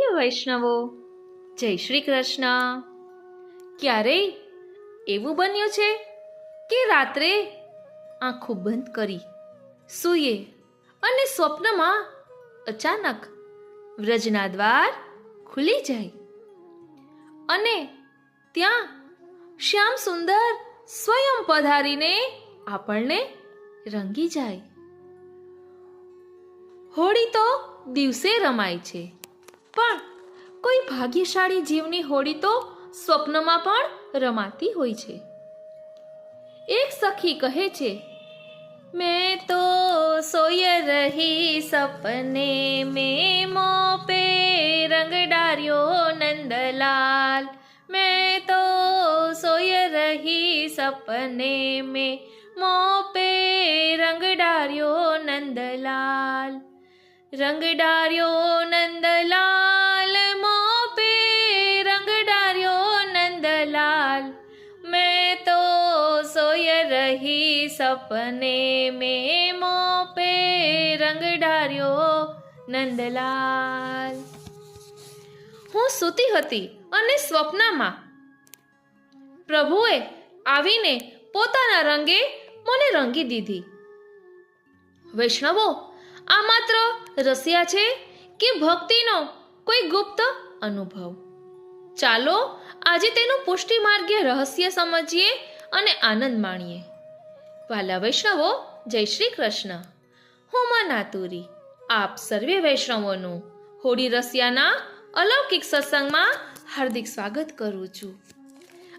પ્રિય વૈષ્ણવો, જય શ્રી કૃષ્ણ। ક્યારેય એવું બન્યું છે કે રાત્રે આંખો બંધ કરી સૂઈએ અને સ્વપ્નમાં અચાનક વ્રજના દ્વાર ખુલી જાય અને ત્યાં શ્યામ સુંદર સ્વયં પધારીને આપણને રંગી જાય। હોળી તો દિવસે રમાય છે, પણ કોઈ ભાગ્યશાળી જીવની હોળી તો સ્વપ્નમાં પણ રમાતી હોય છે। એક સખી કહે છે, मैं तो सोय रही सपने में मोह पे रंग डारियो नंदलाल। मैं तो सोय रही सपने में मोह पे रंग डारियो नंदलाल। रंग डारियो नंदलाल मोह पे रंग डारियो नंदलाल। मैं तो सोय रही सपने में मोह पे रंग डार्यो नंदलाल। હું સૂતી હતી અને સ્વપ્નમાં પ્રભુએ આવીને પોતાના રંગે મને રંગી દીધી। વૈષ્ણવો, આ માત્ર રસિયા છે કે ભક્તિનો કોઈ ગુપ્ત અનુભવ? ચાલો આજે તેનું પુષ્ટિ માર્ગીય રહસ્ય સમજીએ અને આનંદ માણીએ। વાલા વૈષ્ણવો, જય શ્રી કૃષ્ણ। હું માં નાતુરી આપ સર્વે વૈષ્ણવોનું હોળી રસિયાના અલૌકિક સત્સંગમાં હાર્દિક સ્વાગત કરું છું।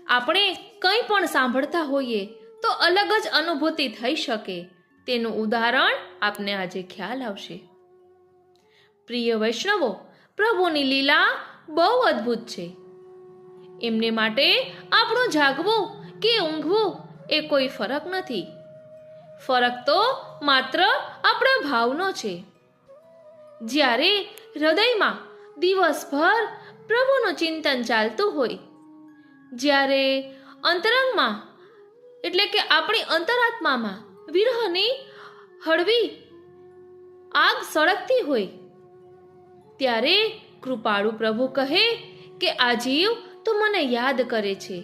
આપણે કંઈ પણ સાંભળતા હોઈએ તો અલગ જ અનુભૂતિ થઈ શકે તેનું ઉદાહરણ આપને આજે ખ્યાલ આવશે। પ્રિય વૈષ્ણવો, પ્રભુની લીલા બહુ અદ્ભુત છે। એમને માટે આપણું જાગવું કે ઊંઘવું એ કોઈ ફરક નથી। ફરક તો માત્ર આપણા ભાવનો છે। જ્યારે હૃદયમાં દિવસભર પ્રભુનું ચિંતન ચાલતું હોય, જ્યારે અંતરંગમાં એટલે કે આપણી અંતરાત્મામાં વિરહની હળવી આગ સળગતી હોય, ત્યારે કૃપાળુ પ્રભુ કહે કે આ જીવ તો મને યાદ કરે છે,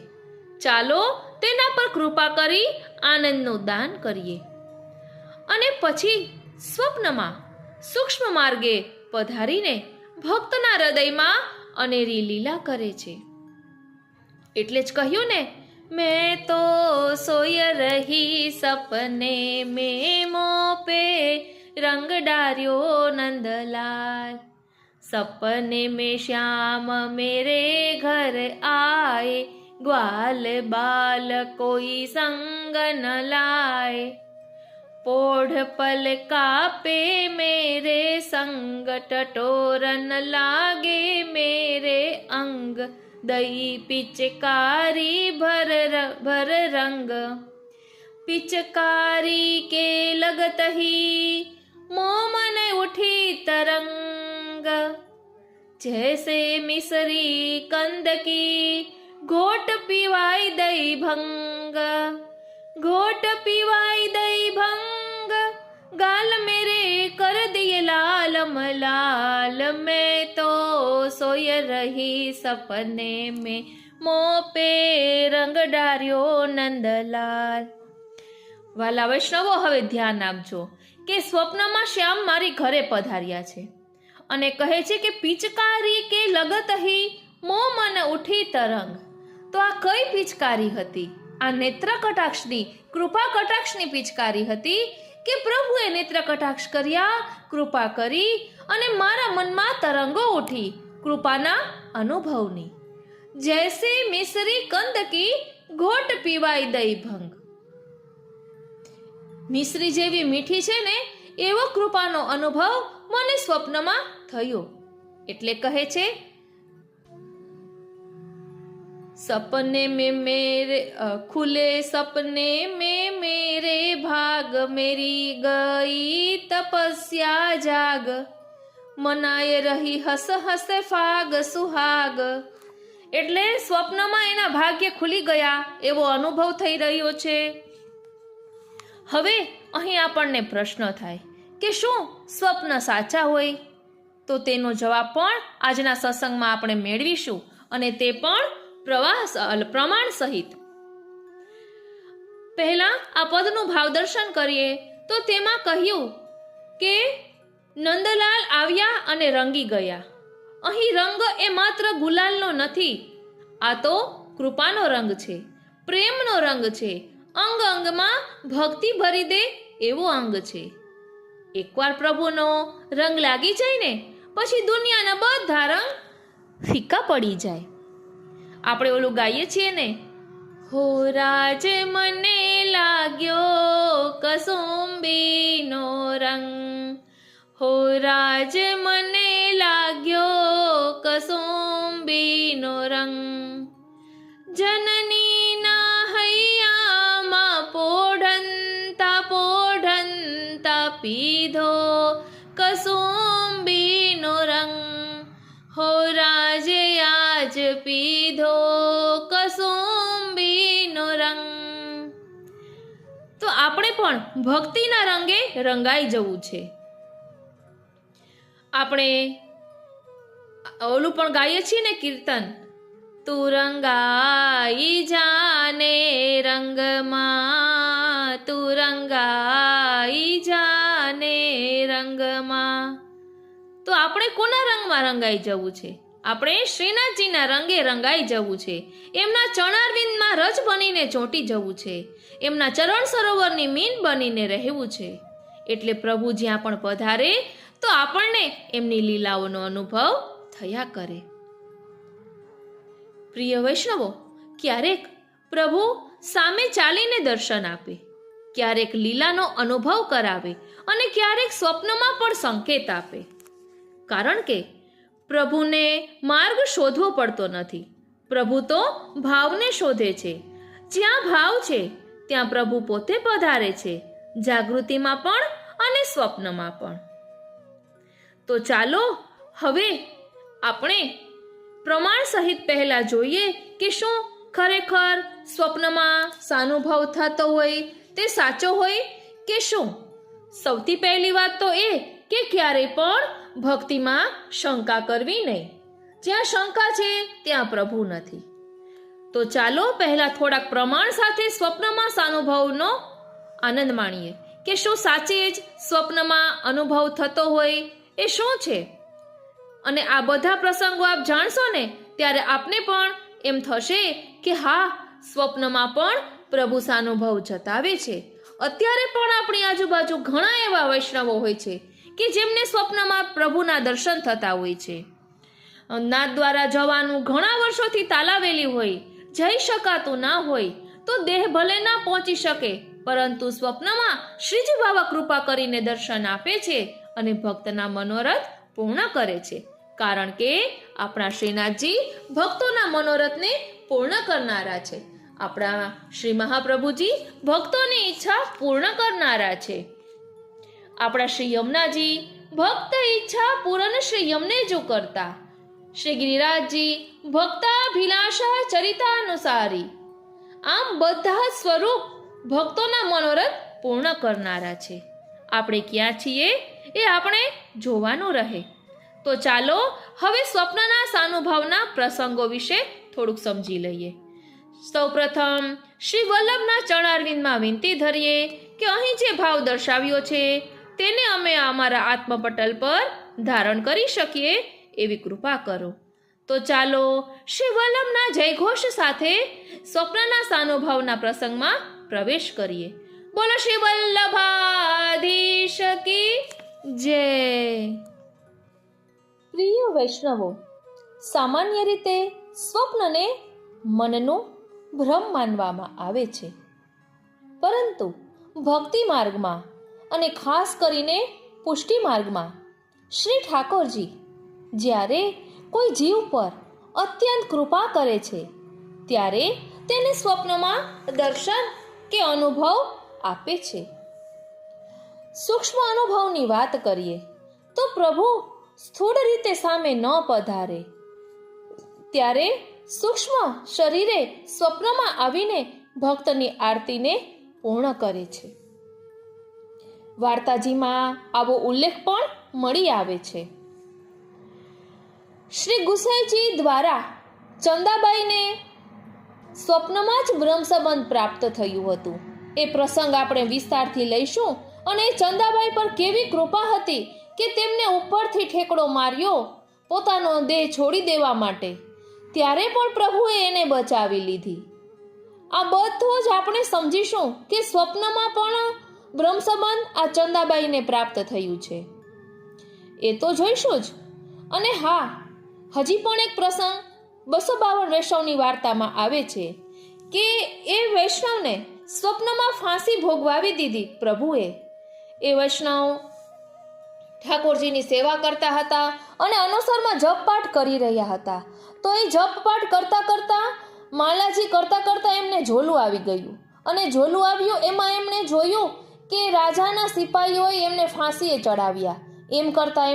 ચાલો તેના પર કૃપા કરી આનંદનું દાન કરીએ। અને પછી સ્વપ્નમાં સૂક્ષ્મ માર્ગે પધારીને ભક્તના હૃદયમાં અનેરી લીલા કરે છે। એટલે જ કહ્યું ને, મેં તો સોય રહી સપને में मोह पे रंग डार्यो नंदलाल। सपने में श्याम मेरे घर आए, ग्वाल बाल कोई संग न लाए। पोढ़ पल कापे मेरे संग, टटोरन लागे मेरे अंग। दई पिचकारी भर रंग, पिचकारी के लगत ही मोह मन उठी तरंग। जैसे मिसरी कंद की घोट पीवाई दई भंग, घोट पीवाई दई भंग। गाल मेरे कर दिए लाल मलाल। मैं तो सोय रही सपने में मोह पे रंग डार्यो नंदलाल। વાલા વૈષ્ણવો, હવે ધ્યાન આપજો કે સ્વપ્નમાં શ્યામ મારી ઘરે પધાર્યા છે અને કહે છે કે પિચકારી કે લગત હી મોહ મન ઉઠી તરંગ। તો આ કઈ પિચકારી હતી? આ નેત્ર કટાક્ષની, કૃપા કટાક્ષની પિચકારી હતી કે પ્રભુએ નેત્ર કટાક્ષ કર્યા, કૃપા કરી અને મારા મનમાં તરંગો ઉઠી કૃપાના અનુભવની। જૈસે મિસરી કંદ કી ઘોટ પીવાય દઈ ભંગ। મિશ્રી જેવી મીઠી છે ને એવો કૃપાનો અનુભવ મને સ્વપ્નમાં થયો। એટલે કહે છે, सपने में मेरे खुले सपने में मेरे भाग, मेरी गई तपस्या जाग। मनाए रही हस हस फाग सुहाग। એટલે સ્વપ્નમાં એના ભાગ્ય ખુલી ગયા એવો અનુભવ થઈ રહ્યો છે। હવે અહીં આપણને પ્રશ્ન થાય કે શું સ્વપ્ન સાચા હોય? તો તેનો જવાબ પણ આજના સત્સંગમાં આપણે મેળવીશું, અને તે પણ પ્રમાણ સહિત. પહેલા આ પદનું ભાવદર્શન કરીએ તો તેમાં કહ્યું કે નંદલાલ આવ્યા અને રંગી ગયા. અહીં રંગ એ માત્ર ગુલાલનો નથી, આ તો કૃપાનો રંગ છે, પ્રેમનો રંગ છે, અંગ અંગમાં ભક્તિ ભરી દે એવો અંગ છે. એકવાર પ્રભુનો રંગ લાગી જાય ને પછી દુનિયાના બધા રંગ ફીકા પડી જાય. આપણે ઓલું ગાઈએ છીએ ને, હો રાજ મને લાગ્યો કસુંબીનો રંગ, હો રાજ મને લાગ્યો કસુંબીનો રંગ, જનનીના હૈયામાં પોઢંતા પોઢંતા પીધો કસુંબીનો રંગ, હો રાજે આજ પીધો કસુંબીનો રંગ. તો આપણે પણ ભક્તિના રંગે રંગાઈ જવું છે. આપણે ઓલું પણ ગાઈએ છીએ ને કીર્તન, તું રંગાઈ જાને રંગમાં, તું રંગાઈ જાને રંગમાં. તો આપણે કોના રંગમાં રંગાઈ જવું છે? આપણે શ્રીનાથજીના રંગે રંગાઈ જવું છે. એમના ચરણારવિંદમાં રજ બનીને ચોંટી જવું છે. એમના ચરણ સરોવરની મીન બનીને રહેવું છે. એટલે પ્રભુ જ્યાં પણ પધારે તો આપણને એમની લીલાઓનો અનુભવ થયા કરે. પ્રિય વૈષ્ણવો, ક્યારેક પ્રભુ સામે ચાલીને દર્શન આપે, ક્યારેક લીલાનો અનુભવ કરાવે, અને ક્યારેક સ્વપ્નમાં પણ સંકેત આપે. કારણ કે પ્રભુને માર્ગ શોધવો પડતો નથી. પ્રભુ તો ભાવને શોધે છે. જ્યાં ભાવ છે ત્યાં પ્રભુ પોતે પધારે છે, જાગૃતિમાં પણ અને સ્વપ્નમાં પણ. તો ચાલો હવે આપણે પ્રમાણ સહિત પહેલા જોઈએ કે શું ખરેખર સ્વપ્નમાં સાનુભવ થતો હોય તે સાચો હોય કે શું. સૌથી પહેલી વાત તો એ કે ક્યારેય પણ ભક્તિમાં શંકા કરવી નહીં. જ્યાં શંકા છે ત્યાં પ્રભુ નથી. તો ચાલો પહેલા થોડાક પ્રમાણ સાથે સ્વપ્નમાં સાનુભવનો આનંદ માણીએ કે શું સાચે જ સ્વપ્નમાં અનુભવ થતો હોય એ શું છે. અને આ બધા પ્રસંગો આપ જાણશો ને ત્યારે આપને પણ એમ થશે કે હા, સ્વપ્નમાં પણ પ્રભુ સાનુભવ જતાવે છે. અત્યારે પણ આપણી આજુબાજુ ઘણા એવા વૈષ્ણવો હોય છે કે જેમને સ્વપ્નમાં પ્રભુના દર્શન થતા હોય છે. નાથ દ્વારા જવાનું ઘણા વર્ષોથી તાલાવેલી હોય, જઈ શકાતું ના હોય તો દેહ ભલે ના પહોંચી શકે, પરંતુ સ્વપ્નમાં શ્રીજી બાબા કૃપા કરીને દર્શન આપે છે અને ભક્તના મનોરથ પૂર્ણ કરે છે. કારણ કે આપણા શ્રીનાથજી ભક્તોના મનોરથને પૂર્ણ કરનારા છે. આપણા શ્રી મહાપ્રભુજી ભક્તોની ઈચ્છા પૂર્ણ કરનારા છે. આપણા શ્રી યમુનાજી ભક્ત ઈચ્છા પૂર્ણ શ્રી યમને જો કરતા. શ્રી ગિરિરાજજી ભક્તાભિલાષા ચરિતાનુસારી. આમ બધા સ્વરૂપ ભક્તોના મનોરથ પૂર્ણ કરનારા છે. આપણે ક્યાં છીએ એ આપણે જોવાનું રહે. તો ચાલો હવે સ્વપ્નના સાનુભાવના પ્રસંગો વિશે થોડુંક સમજી લઈએ. સૌપ્રથમ શ્રી વલ્લભના ચરણારવિંદમાં વિનંતી ધરીએ કે અહીં જે ભાવ દર્શાવ્યો છે તેને અમે અમારા આત્મપટલ પર ધારણ કરી શકીએ એવી કૃપા કરો. તો ચાલો શ્રી વલ્લભના જયઘોષ સાથે સ્વપ્નના સાનુભાવના પ્રસંગમાં પ્રવેશ કરીએ. બોલો શ્રી વલ્લભાધીશ કી જય. પ્રિય વૈષ્ણવો, સામાન્ય રીતે સ્વપ્નને મનનું ભ્રમ માનવામાં આવે છે, પરંતુ ભક્તિ માર્ગમાં અને ખાસ કરીને પુષ્ટિ માર્ગમાં શ્રી ઠાકોરજી જ્યારે કોઈ જીવ પર અત્યંત કૃપા કરે છે ત્યારે તેને સ્વપ્નમાં દર્શન કે અનુભવ આપે છે. સૂક્ષ્મ અનુભવની વાત કરીએ તો પ્રભુ સ્થૂળ રીતે સામે ન પધારે ત્યારે સૂક્ષ્મ શરીરે સ્વપ્નમાં આવીને ભક્તની આરતીને પૂર્ણ કરે છે. વાર્તાજીમાં આવો ઉલ્લેખ પણ મળી આવે છે. શ્રી ગુસાઈજી દ્વારા ચંદાબાઈને સ્વપ્નમાં જ બ્રહ્મસંબંધ પ્રાપ્ત થયું હતું. એ પ્રસંગ આપણે વિસ્તારથી લઈશું અને ચંદાબાઈ પર કેવી કૃપા હતી કે તેમને ઉપરથી ઠેકડો માર્યો પોતાનો દેહ છોડી દેવા માટે, ત્યારે પણ પ્રભુએ એને બચાવી લીધી. આ બધું જ આપણે સમજીશું કે સ્વપ્નમાં પણ બ્રહ્મસંબંધ આ ચંદાબાઈને પ્રાપ્ત થયું છે, એ તો જોઈશું જ. અને હા, હજી પણ એક પ્રસંગ 252 વૈષ્ણવની વાર્તામાં આવે છે કે એ વૈષ્ણવને સ્વપ્નમાં ફાંસી ભોગવાવી દીધી પ્રભુએ. એ વૈષ્ણવ ઠાકોરજીની સેવા કરતા હતા અને અનુસરમાં જપપાઠ કરી રહ્યા હતા. તો એ જપપાઠ કરતા કરતા માલાજી કરતા કરતા એમને ઝોલું આવી ગયું અને ઝોલું આવ્યું એમાં એમણે જોયું કે રાજાના સિપાહીઓએ એમને ફાંસીએ ચડાવ્યા. એમ કરતા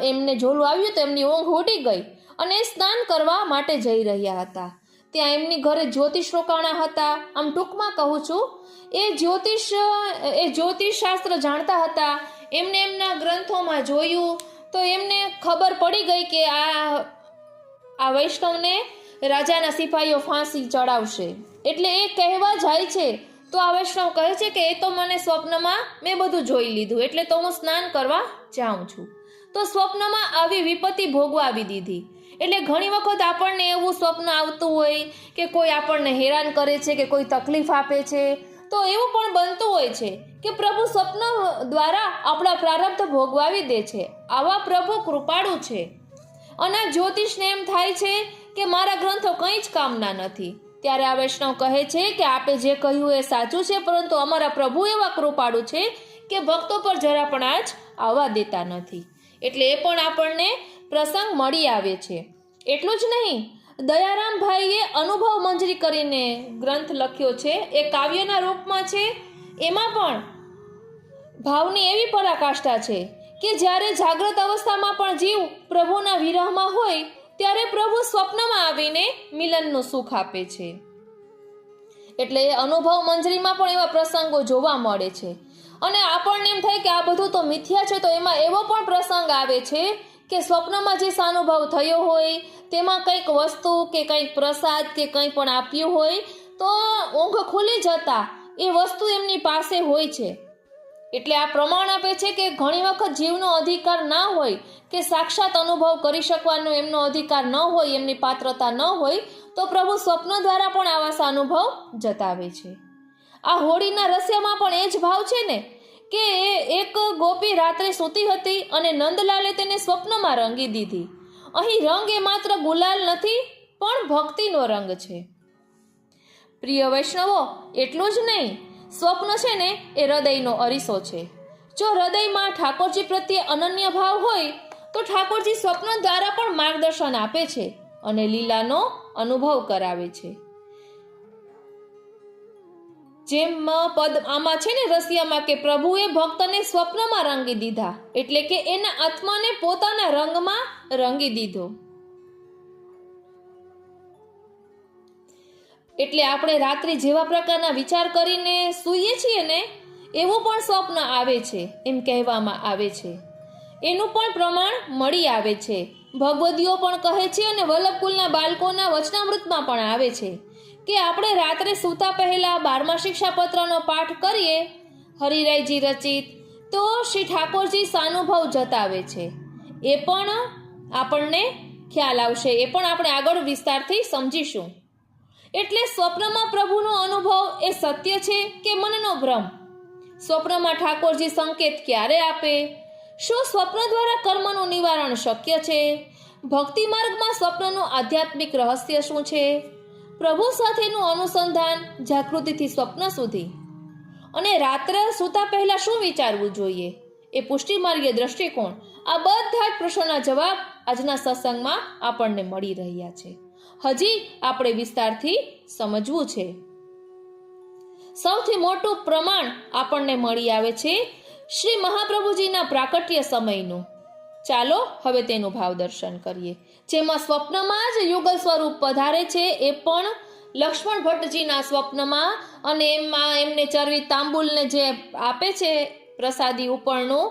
એમને ઝોલું આવ્યું તો એમની ઊંઘ ઉડી ગઈ અને સ્નાન કરવા માટે જઈ રહ્યા હતા. ત્યાં એમની ઘરે જ્યોતિષ રોકાણા હતા. આમ ટૂંકમાં કહું છું, એ જ્યોતિષ શાસ્ત્ર જાણતા હતા. એમને એમના ગ્રંથોમાં જોયું તો એમને ખબર પડી ગઈ કે આ વૈષ્ણવને રાજાના સિપાહીઓ ફાંસી ચડાવશે. એટલે એ કહેવા જાય છે તો આ વૈષ્ણવ કહે છે કે એ તો મને સ્વપ્નમાં મેં બધું જોઈ લીધું, એટલે તો હું સ્નાન કરવા જાઉં છું. તો સ્વપ્નમાં આવી વિપત્તિ ભોગવાવી દીધી. એટલે ઘણી વખત આપણને એવું સ્વપ્ન આવતું હોય કે કોઈ આપણને હેરાન કરે છે કે કોઈ તકલીફ આપે છે, તો એવું પણ બનતું હોય છે કે પ્રભુ સ્વપ્ન દ્વારા આપણા પ્રારબ્ધ ભોગવાવી દે છે. આવા પ્રભુ કૃપાળુ છે. અને જ્યોતિષને એમ થાય છે કે મારા ગ્રંથો કંઈ જ કામના નથી. ત્યારે આ વૈષ્ણવ કહે છે કે આપે જે કહ્યું એ સાચું છે, પરંતુ અમારા પ્રભુ એવા કૃપાળુ છે કે ભક્તો પર જરા પણ આજ આવવા દેતા નથી. એટલે એ પણ આપણને પ્રસંગ મળી આવે છે. એટલું જ નહીં, દયારામભાઈએ અનુભવ મંજરી કરીને ગ્રંથ લખ્યો છે. એ કાવ્યના રૂપમાં છે. એમાં પણ ભાવની એવી પરાકાષ્ઠા છે કે જ્યારે જાગ્રત અવસ્થામાં પણ જીવ પ્રભુના વિરહમાં હોય ત્યારે પ્રભુ સ્વપ્નમાં આવીને મિલનનું સુખ આપે છે. એટલે એ અનુભવ મંજરીમાં પણ એવા પ્રસંગો જોવા મળે છે. અને આપણને એમ થાય કે આ બધું તો મિથ્યા છે, તો એમાં એવો પણ પ્રસંગ આવે છે કે સ્વપ્નમાં જે સાનુભવ થયો હોય તેમાં કંઈક વસ્તુ કે કંઈક પ્રસાદ કે કંઈ પણ આપ્યું હોય તો ઊંઘ ખુલી જતા એ વસ્તુ એમની પાસે હોય છે. એટલે આ પ્રમાણ આપે છે કે ઘણી વખત જીવનો અધિકાર ના હોય કે સાક્ષાત અનુભવ કરી શકવાનો એમનો અધિકાર ન હોય, એમની પાત્રતા ન હોય, તો પ્રભુ સ્વપ્ન દ્વારા પણ આવા સાનુભવ જતાવે છે. આ હોળીના રહસ્યમાં પણ એ જ ભાવ છે ને કે એક ગોપી રાત્રે સૂતી હતી અને નંદલાલે તેને સ્વપ્નમાં રંગી દીધી. અહીં રંગ એ માત્ર ગુલાલ નથી પણ ભક્તિનો રંગ છે. પ્રિય વૈષ્ણવો, એટલું જ નહીં, સ્વપ્ન છે ને એ હૃદયનો અરીસો છે. જો હૃદયમાં ઠાકોરજી પ્રત્યે અનન્ય ભાવ હોય તો ઠાકોરજી સ્વપ્ન દ્વારા પણ માર્ગદર્શન આપે છે અને લીલાનો અનુભવ કરાવે છે. જેમ પદ આમાં છે ને રસિયામાં કે પ્રભુએ ભક્તને સ્વપ્નમાં રંગી દીધા, એટલે કે એના આત્માને પોતાના રંગમાં રંગી દીધો. એટલે આપણે રાત્રે જેવા પ્રકારના વિચાર કરીને સૂઈએ છીએ ને એવું પણ સ્વપ્ન આવે છે એમ કહેવામાં આવે છે. એનું પણ પ્રમાણ મળી આવે છે. ભગવદીઓ પણ કહે છે અને વલ્લભકુલના બાળકોના વચનામૃતમાં પણ આવે છે કે આપણે રાત્રે સૂતા પહેલા 12મા શિક્ષાપત્રનો પાઠ કરીએ, હરિરાયજી રચિત, તો શ્રી ઠાકોરજી સાનુભવ જતાવે છે. એ પણ આપણને ખ્યાલ આવશે, એ પણ આપણે આગળ વિસ્તારથી સમજીશું. એટલે સ્વપ્નમાં પ્રભુનો અનુભવ એ સત્ય છે કે મનનો ભ્રમ? સ્વપ્નમાં ઠાકોરજી સંકેત ક્યારે આપે? શું સ્વપ્ન દ્વારા કર્મનું નિવારણ શક્ય છે? ભક્તિ માર્ગમાં સ્વપ્નનું આધ્યાત્મિક રહસ્ય શું છે? પ્રભુ સાથેનું અનુસંધાન જાગૃતિથી સ્વપ્ન સુધી, અને રાત્રે સૂતા પહેલા શું વિચારવું જોઈએ, એ પુષ્ટિ માર્ગીય દ્રષ્ટિકોણ, આ બધા જ પ્રશ્નોના જવાબ આજના સત્સંગમાં આપણને મળી રહ્યા છે. હજી આપણે વિસ્તારથી સમજવું છે. સૌથી મોટું પ્રમાણ આપણને મળી આવે છે શ્રી મહાપ્રભુજીના પ્રાકટ્ય સમયનું. ચાલો હવે તેનું ભાવ દર્શન કરીએ. જેમાં સ્વપ્નમાં જ યુગલ સ્વરૂપ પધારે છે, એ પણ લક્ષ્મણ ભટ્ટજીના સ્વપ્નમાં, અને એમાં એમને ચરવી તાંબુલને જે આપે છે પ્રસાદી ઉપરનું,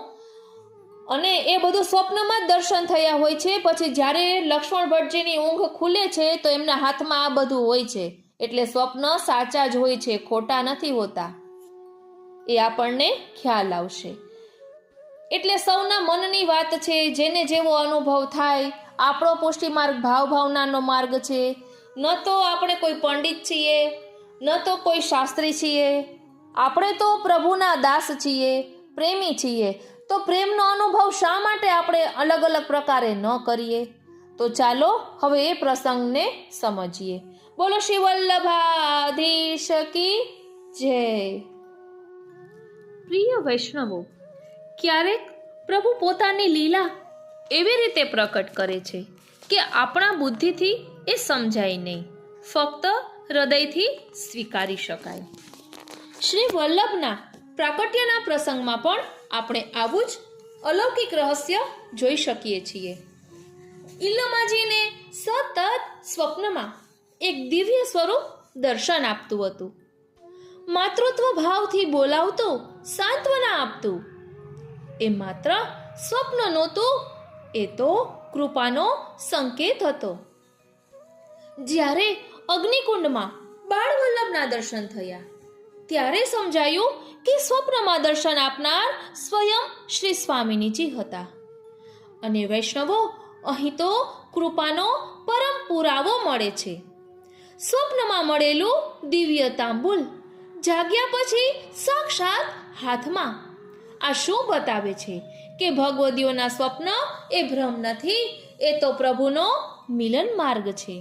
અને એ બધું સ્વપ્નમાં જ દર્શન થયા હોય છે. પછી જ્યારે લક્ષ્મણ ભટ્ટજીની ઊંઘ ખુલે છે તો એમના હાથમાં આ બધું હોય છે. એટલે સ્વપ્ન સાચા જ હોય છે, ખોટા નથી હોતા. એ આપણને ખ્યાલ આવશે. એટલે સૌના મનની વાત છે. જેને જેવો અનુભવ થાય. આપણો પુષ્ટિ માર્ગ ભાવનાનો માર્ગ છે. ન તો આપણે કોઈ પંડિત છીએ, ન તો કોઈ શાસ્ત્રી છીએ. આપણે તો પ્રભુના દાસ છીએ, પ્રેમી છીએ. તો પ્રેમનો અનુભવ શા માટે આપણે અલગ અલગ પ્રકારે ન કરીએ? તો ચાલો હવે એ પ્રસંગને સમજીએ. બોલો શ્રી વલ્લભાધીશ કી જય. પ્રિય વૈષ્ણવો, ક્યારેક પ્રભુ પોતાની લીલા એવી રીતે પ્રકટ કરે છે કે આપણા બુદ્ધિથી એ સમજાય નહીં, ફક્ત હૃદયથી સ્વીકારી શકાય. શ્રી વલ્લભના પ્રાકટ્યના પ્રસંગમાં પણ આપણે આવું જ અલૌકિક રહસ્ય જોઈ શકીએ છીએ. ઈલ્લમાજીને સતત સ્વપ્નમાં એક દિવ્ય સ્વરૂપ દર્શન આપતું હતું. માતૃત્વ ભાવથી બોલાવતું, સાંત્વના આપતું. એ માત્ર સ્વપ્ન નહોતું, એ તો કૃપાનો સંકેત હતો. જ્યારે અગ્નિકુંડમાં બાળવલ્લભના દર્શન થયા ત્યારે સમજાયું કે સ્વપ્નમાં દર્શન આપનાર સ્વયં શ્રી સ્વામિનીજી હતા. અને વૈષ્ણવો, અહીં તો કૃપાનો પરમ પુરાવો મળે છે. સ્વપ્નમાં મળેલું દિવ્ય તાંબુલ જાગ્યા પછી સાક્ષાત હાથમાં. આ શું બતાવે છે કે ભગવદીઓના સ્વપ્ન એ ભ્રમ નથી, એ તો પ્રભુનો મિલન માર્ગ છે.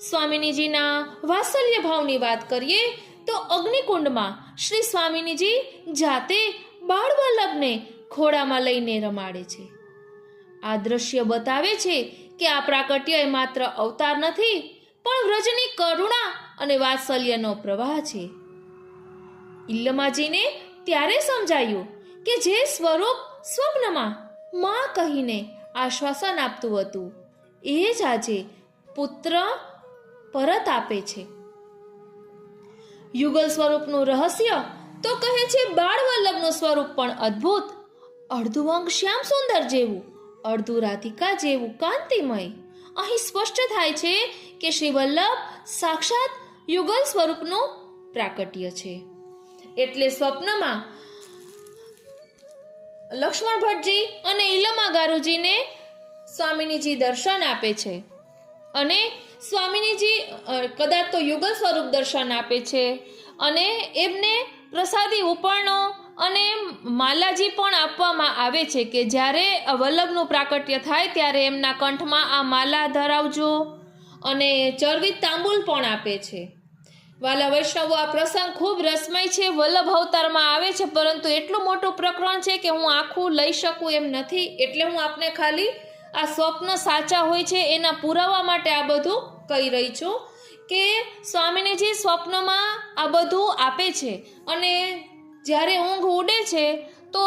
સ્વામિનીજીના વાત્સલ્ય ભાવની વાત કરીએ તો અગ્નિકુંડમાં શ્રી સ્વામિનીજી જાતે બાળવલ્લભને ખોળામાં લઈને રમાડે છે. આ દ્રશ્ય બતાવે છે કે આ પ્રાકટ્ય એ માત્ર અવતાર નથી, પણ વ્રજની કરુણા અને વાત્સલ્યનો પ્રવાહ છે. ઈલ્લમાજીને ત્યારે સમજાયું કે જે સ્વરૂપ સ્વપ્નમાં માં કહીને આશ્વાસન આપતું હતું, એ જ આજે પુત્ર પરત આપે છે. યુગલ સ્વરૂપનું રહસ્ય તો કહે છે બાળવલ્લભનું સ્વરૂપ પણ અદ્ભુત. અડધું અંગ શ્યામ સુંદર જેવું, અડધું રાધિકા જેવું કાંતિમય. અહીં સ્પષ્ટ થાય છે કે શ્રી વલ્લભ સાક્ષાત યુગલ સ્વરૂપનું પ્રાકટ્ય છે. એટલે સ્વપ્નમાં લક્ષ્મણ ભટ્ટજી અને ઈલમા ગારુજીને સ્વામિનીજી દર્શન આપે છે. અને સ્વામિનીજી કદાચ તો યુગલ સ્વરૂપ દર્શન આપે છે. અને એમને પ્રસાદી ઉપરણો અને માલાજી પણ આપવામાં આવે છે કે જ્યારે વલ્લભનું પ્રાકટ્ય થાય ત્યારે એમના કંઠમાં આ માલા ધરાવજો. અને ચરવિત તાંબુલ પણ આપે છે. વાલા વૈષ્ણવો, આ પ્રસંગ ખૂબ રસમય છે. વલ્લભ અવતારમાં આવે છે, પરંતુ એટલું મોટું પ્રકરણ છે કે હું આખું લઈ શકું એમ નથી. એટલે હું આપને ખાલી આ સ્વપ્ન સાચા હોય છે એના પુરાવા માટે આ બધું કહી રહી છું કે સ્વામિનીજી સ્વપ્નમાં આ બધું આપે છે. અને જ્યારે ઊંઘ ઉડે છે તો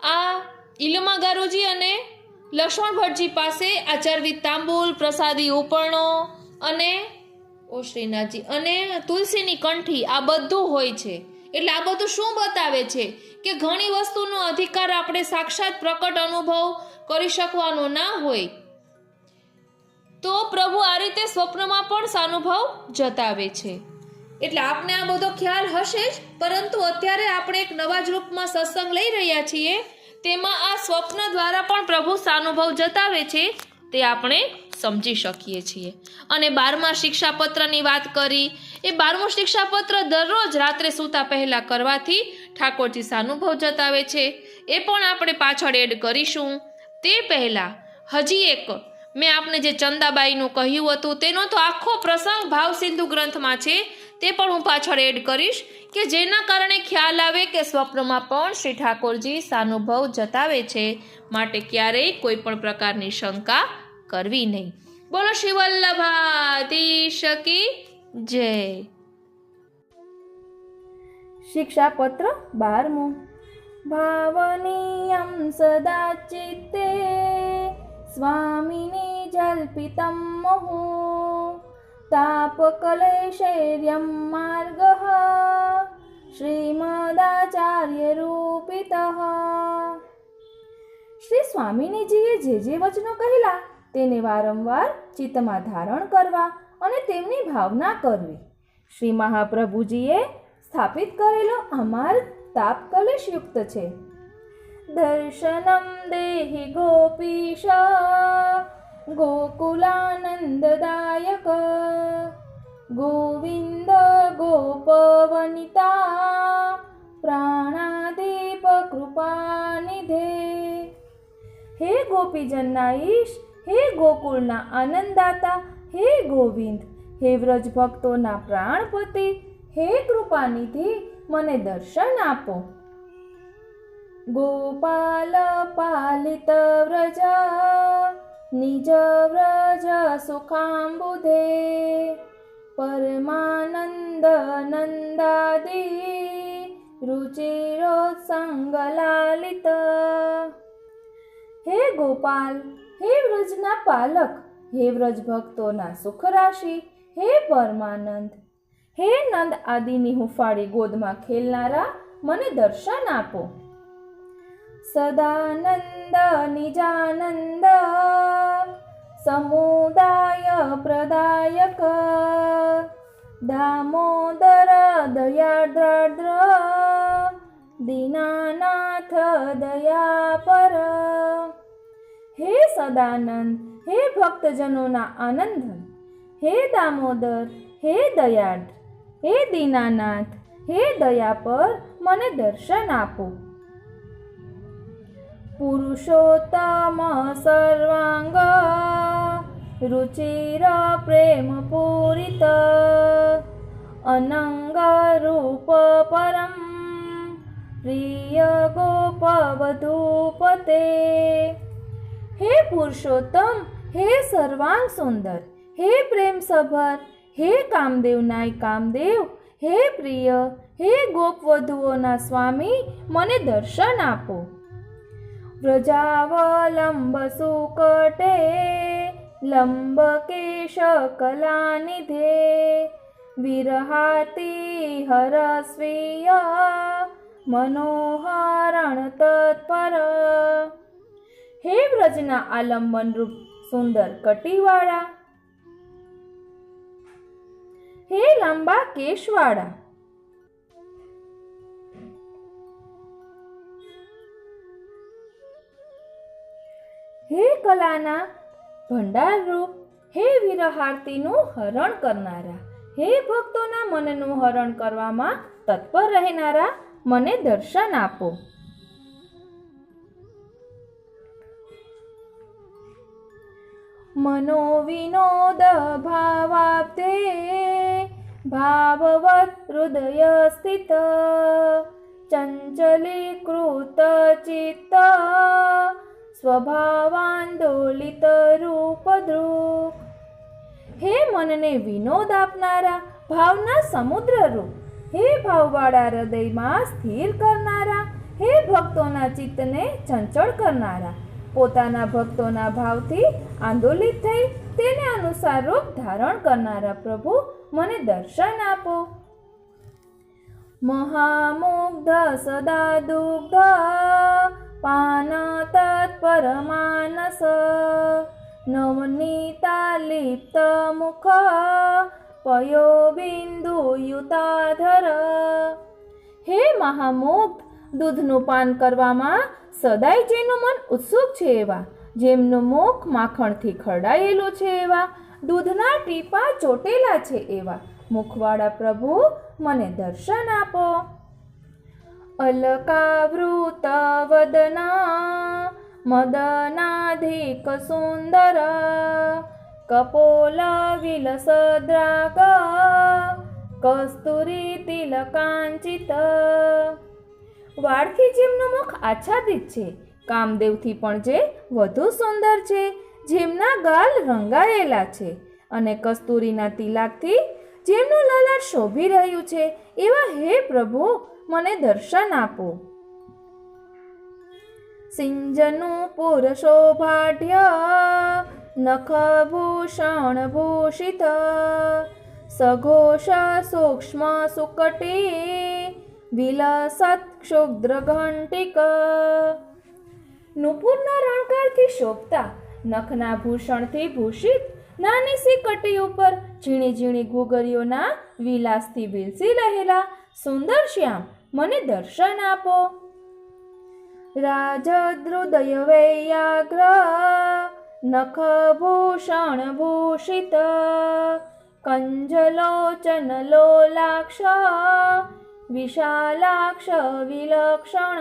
આ ઈલમા ગારુજી અને લક્ષ્મણ ભટ્ટજી પાસે આ ચરવિત તાંબુલ, પ્રસાદી ઉપરણો અને શ્રીનાથજી અને તુલસીની કંઠી આ બધું હોય છે. એટલે આ બધું શું બતાવે છે કે ઘણી વસ્તુનો અધિકાર આપણે સાક્ષાત પ્રકટ અનુભવ કરી શકવાનો ના હોય, તો પ્રભુ આ રીતે સ્વપ્નમાં પણ સાનુભવ જતાવે છે. એટલે આપને આ બધો ખ્યાલ હશે જ, પરંતુ અત્યારે આપણે એક નવા જ રૂપમાં સત્સંગ લઈ રહ્યા છીએ. તેમાં આ સ્વપ્ન દ્વારા પણ પ્રભુ સાનુભવ જતાવે છે, તે આપણે સમજી શકીએ છીએ. અને 12મા શિક્ષાપત્રની વાત કરી. એ 12મું શિક્ષાપત્ર દરરોજ રાત્રે સૂતા પહેલા કરવાથી ઠાકોરજી સાનુભવ જતાવે છે. એ પણ આપણે પાછળ એડ કરીશું. તે પહેલા હજી એક મેં આપને જે ચંદાબાઈનું કહ્યું હતું તેનો તો આખો પ્રસંગ ભાવસિંધુ ગ્રંથમાં છે, તે પણ હું પાછળ એડ કરીશ કે જેના કારણે ખ્યાલ આવે કે સ્વપ્નમાં પણ શ્રી ઠાકોરજી સાનુભવ જતાવે છે. માટે ક્યારેય કોઈ પણ પ્રકારની શંકા કરવી નહીં. બોલો શ્રી વલ્લભાધીશ કી જય. શિક્ષાપત્ર 12મું. ભાવનીયં સદા ચિત્તે સ્વામિની જલ્પિतं મુહુઃ તાપકલેશૈર્યં માર્ગઃ શ્રીમદાચાર્યરૂપિતઃ. શ્રી સ્વામિનીજીએ જે વચનો કહેલા તેને વારંવાર ચિત્તમાં ધારણ કરવા અને તેમની ભાવના કરવી. શ્રી મહાપ્રભુજીએ સ્થાપિત કરેલો આ માર્ગ તાપ કલેશયુક્ત છે. દર્શનમ દેહિ ગોપીશ ગોકુલાનંદદાયક ગોવિંદ ગોપવનિતા પ્રાણાદીપ કૃપાનિધે. હે ગોપીજનના ઈશ, હે ગોકુળના આનંદદાતા, હે ગોવિંદ, હે વ્રજ ભક્તોના પ્રાણપતિ, હે કૃપાનિધિ, મને દર્શન આપો. ગોપાલ પાલિત વ્રજ નિજ વ્રજ સુખાંબુધે પરમાનંદ નંદાદિ રુચિરોત્સંગલાલિત. હે ગોપાલ, હે વ્રજના પાલક, હે વ્રજ ભક્તોના સુખ રાશિ, હે પરમાનંદ, હે નંદ આદિની હુંફાળી ગોદમાં ખેલનારા, મને દર્શન આપો. સદાનંદ નિજાનંદ સમુદાય પ્રદાયક દામોદર દયાદ્રાદ્ર દીનાનાથ દયાપર. હે સદાનંદ, હે ભક્તજનોના આનંદન, હે દામોદર, હે દયાદ્ર, હે દીનાનાથ, હે દયાપર, મને દર્શન આપો. પુરુષોત્તમ સર્વાંગ રુચિર પ્રેમ પૂરિત અનંગ રૂપ પરમ પ્રિય ગોપવધૂપતે. હે પુરુષોત્તમ, હે સર્વાંગ સુંદર, હે પ્રેમ સભર, હે કામદેવનાય કામદેવ, હે પ્રિય, હે ગોપવધુઓના સ્વામી, મને દર્શન આપો. વ્રજાવલંબ સુકટે લંબ કેશ કલાનિધે વિરહાતી હરસ્વીય મનોહરણ તત્પર. હે વ્રજના આલંબન રૂપ સુંદર કટીવાળા, હે લાંબા કેશવાળા, હે કલાના ભંડાર રૂપ, હે વિરહાર્તીનું હરણ કરનારા, હે ભક્તોના મનનું હરણ કરવામાં તત્પર રહેનારા, મને દર્શન આપો. મનોવિનોદ ભાવાબ્ધે ભાવવત હૃદય સ્થિત ચંચલીકૃત ચિત્ત સ્વભાવાંદોલિત રૂપદ્રુપ. હે મનને વિનોદ આપનારા, ભાવના સમુદ્ર રૂપ, હે ભાવવાળા હૃદયમાં સ્થિર કરનારા, હે ભક્તોના ચિત્તને ચંચળ કરનારા, પોતાના ભક્તોના ભાવથી આંદોલિત થઈ તેને અનુસાર રૂપ ધારણ કરનારા પ્રભુ, મને દર્શન આપો. મહામુગ્ધ સદા દુગ્ધ પાન તત્પર માનસ નવનીતા લિપ્ત મુખ પયો બિંદુ યુતાધર. હે મહામુગ્ધ, દૂધનું પાન કરવામાં સદાય જેનું મન ઉત્સુક છે એવા, જેમનું મુખ માખણથી ખરડાયેલું છે એવા, દૂધના ટીપા ચોટેલા છે એવા મુખવાળા પ્રભુ, મને દર્શન આપો. અલકાવૃત વદના મદનાધિક સુંદર કપોલ વિલસદ્રાગ કસ્તુરી તિલકાંચિત. વાળથી જેમનું મુખ આચ્છાદિત છે, કામદેવથી પણ જે વધુ સુંદર છે, જેમના ગાલ રંગાયેલા છે અને કસ્તુરીના તિલકથી જેમનું લલાટ શોભી રહ્યું છે એવા હે પ્રભુ, મને દર્શન આપો. સિંજનું પુર શોભાઢ્ય નખભૂષણ ભૂષિત સઘોષ સૂક્ષ્મ સુકટી વિલસત ક્ષુદ્ર ઘંટિક. નુપુરના રણકારથી શોભતા, નખના ભૂષણથી ભૂષિત, નાની સી કટી ઉપર ઝીણી ઝીણી ઘૂઘરીઓના વિલાસથી વિલસી રહેલા સુંદર શ્યામ, મને દર્શન આપો. રાજદ્રુદય વૈયાગ્ર નખભૂષણ ભૂષિત, કંજલોચન લોલાક્ષ વિશાલાક્ષ વિલક્ષણ.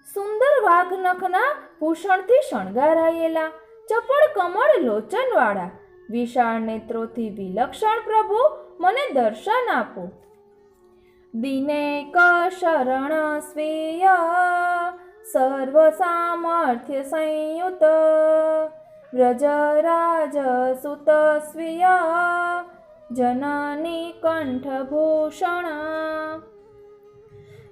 સુંદર વાઘ નખના ભૂષણથી શણગારાયેલા, ચપળ કમળ લોચનવાળા, વિશાળ નેત્રોથી વિલક્ષણ પ્રભુ, મને દર્શન આપો. દિનેક શરણ સ્વીય સર્વ સામર્થ્ય સંયુત, વ્રજરાજ સુત સ્વીય જનની કંઠભૂષણ.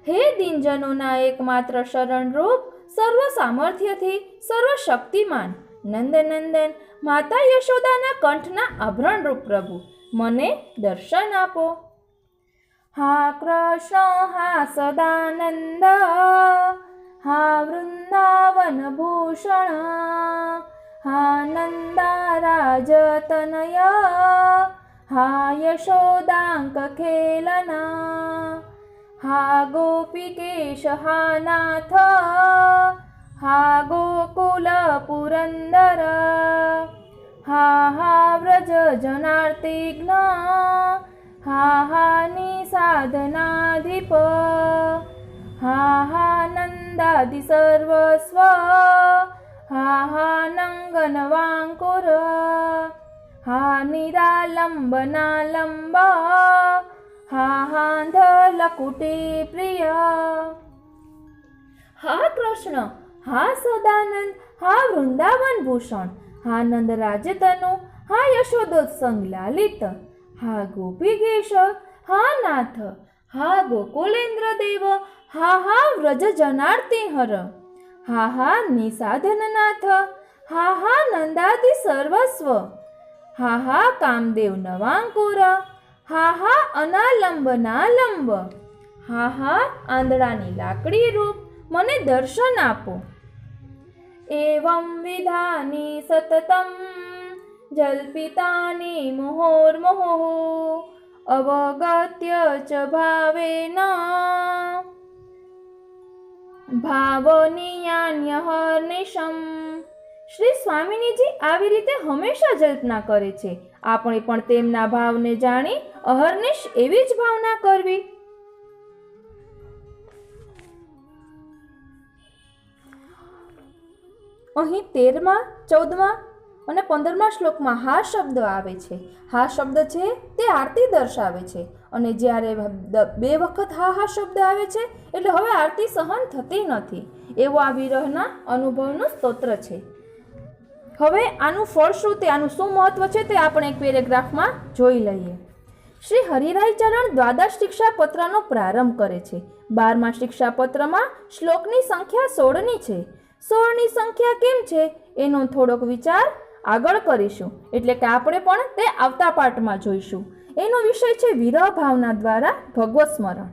હે દિનજનોના એકમાત્ર શરણરૂપ, સર્વ સામર્થ્યથી સર્વશક્તિમાન નંદનંદન, માતા યશોદાના કંઠના આભરણરૂપ પ્રભુ, મને દર્શન આપો. હા કૃષ્ણ હા સદાનંદ, હા વૃંદાવન ભૂષણ, હા નંદારાજ તનય, હા યશોદાંક ખેલના, હા ગોપિકેશ હા નાથ, હા ગોકુલ પુરંદર, હા હા વ્રજ જનાર્તિઘ્ન, હા હા નિસાધનાધિપ, હા હા નંદાદિ સર્વસ્વ, હા હા નંગન વાંકુર, હા નિરાલંબનાલંબ, હા હા ધલકુટી પ્રિય. હા કૃષ્ણ હા સદાનંદ, હા વૃંદાવન ભૂષણ, હા નંદરાજ તનુ, હા યશોદોત્સંગ લાલિત, હા ગોપીગેશ, હા નાથ, હા ગોકુલેન્દ્ર દેવ, હા હા વ્રજ જનાર્તિ હર, હા હા નિસાધનનાથ, હા હા નંદાદિ સર્વસ્વ, હા હા કામદેવ નવાંકુર, હા હા અનાલંબ નાલંબ, હા હા આંધળાની લાકડી રૂપ, મને દર્શન આપો. એવં વિધાની સતતમ જલ્પિતાની મુહોર્મુહુઃ, અવગત્ય ચ ભાવેન ભાવનિયાન્યહર્નિશમ. શ્રી સ્વામિનીજી આવી રીતે હંમેશા જલ્પના કરે છે. આપણે પણ તેમના ભાવને જાણી અહર્નિશ એવી જ ભાવના કરવી. અહીં 13મા, 14મા અને 15મા શ્લોકમાં હા શબ્દ આવે છે. હા શબ્દ છે તે આરતી દર્શાવે છે, અને જ્યારે 2 વખત હા શબ્દ આવે છે એટલે હવે આરતી સહન થતી નથી, એવો આ વિરહના અનુભવનું સ્તોત્ર છે. હવે આનું ફળ શું, તે આનું શું મહત્વ છે તે આપણે એક પેરેગ્રાફમાં જોઈ લઈએ. શ્રી હરિરાય ચરણ દ્વાદશ શિક્ષાપત્રનો પ્રારંભ કરે છે. 12મા શિક્ષાપત્રમાં શ્લોકની સંખ્યા 16ની છે. 16ની સંખ્યા કેમ છે એનો થોડોક વિચાર આગળ કરીશું, એટલે કે આપણે પણ તે આવતા પાઠમાં જોઈશું. એનો વિષય છે વિરહ ભાવના દ્વારા ભગવત સ્મરણ.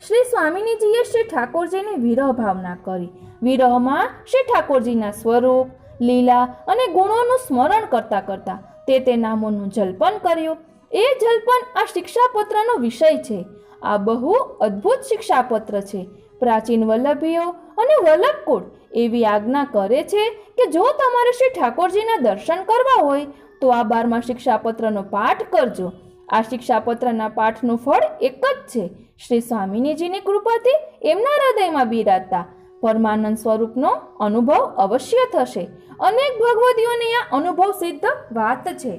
શ્રી સ્વામિનીજીએ શ્રી ઠાકોરજીની વિરહ ભાવના કરી. વિરહમાં શ્રી ઠાકોરજીના સ્વરૂપ, લીલા અને ગુણોનું સ્મરણ કરતા કરતા તે નામોનું જલ્પન કર્યું. એ જલ્પન આ શિક્ષાપત્રનો વિષય છે. આ બહુ અદ્ભુત શિક્ષાપત્ર છે. પ્રાચીન વલ્લભીઓ અને વલ્લભકુળ એવી આજ્ઞા કરે છે કે જો તમારે શ્રી ઠાકોરજીના દર્શન કરવા હોય તો આ 12મા શિક્ષાપત્રનો પાઠ કરજો. આ શિક્ષાપત્રના પાઠનું ફળ એક જ છે. શ્રી સ્વામિનીજીની કૃપાથી એમના હૃદયમાં બિરાજતા પરમાનંદ સ્વરૂપનો અનુભવ અવશ્ય થશે. અનેક ભગવદીઓને આ અનુભવ સિદ્ધ વાત છે.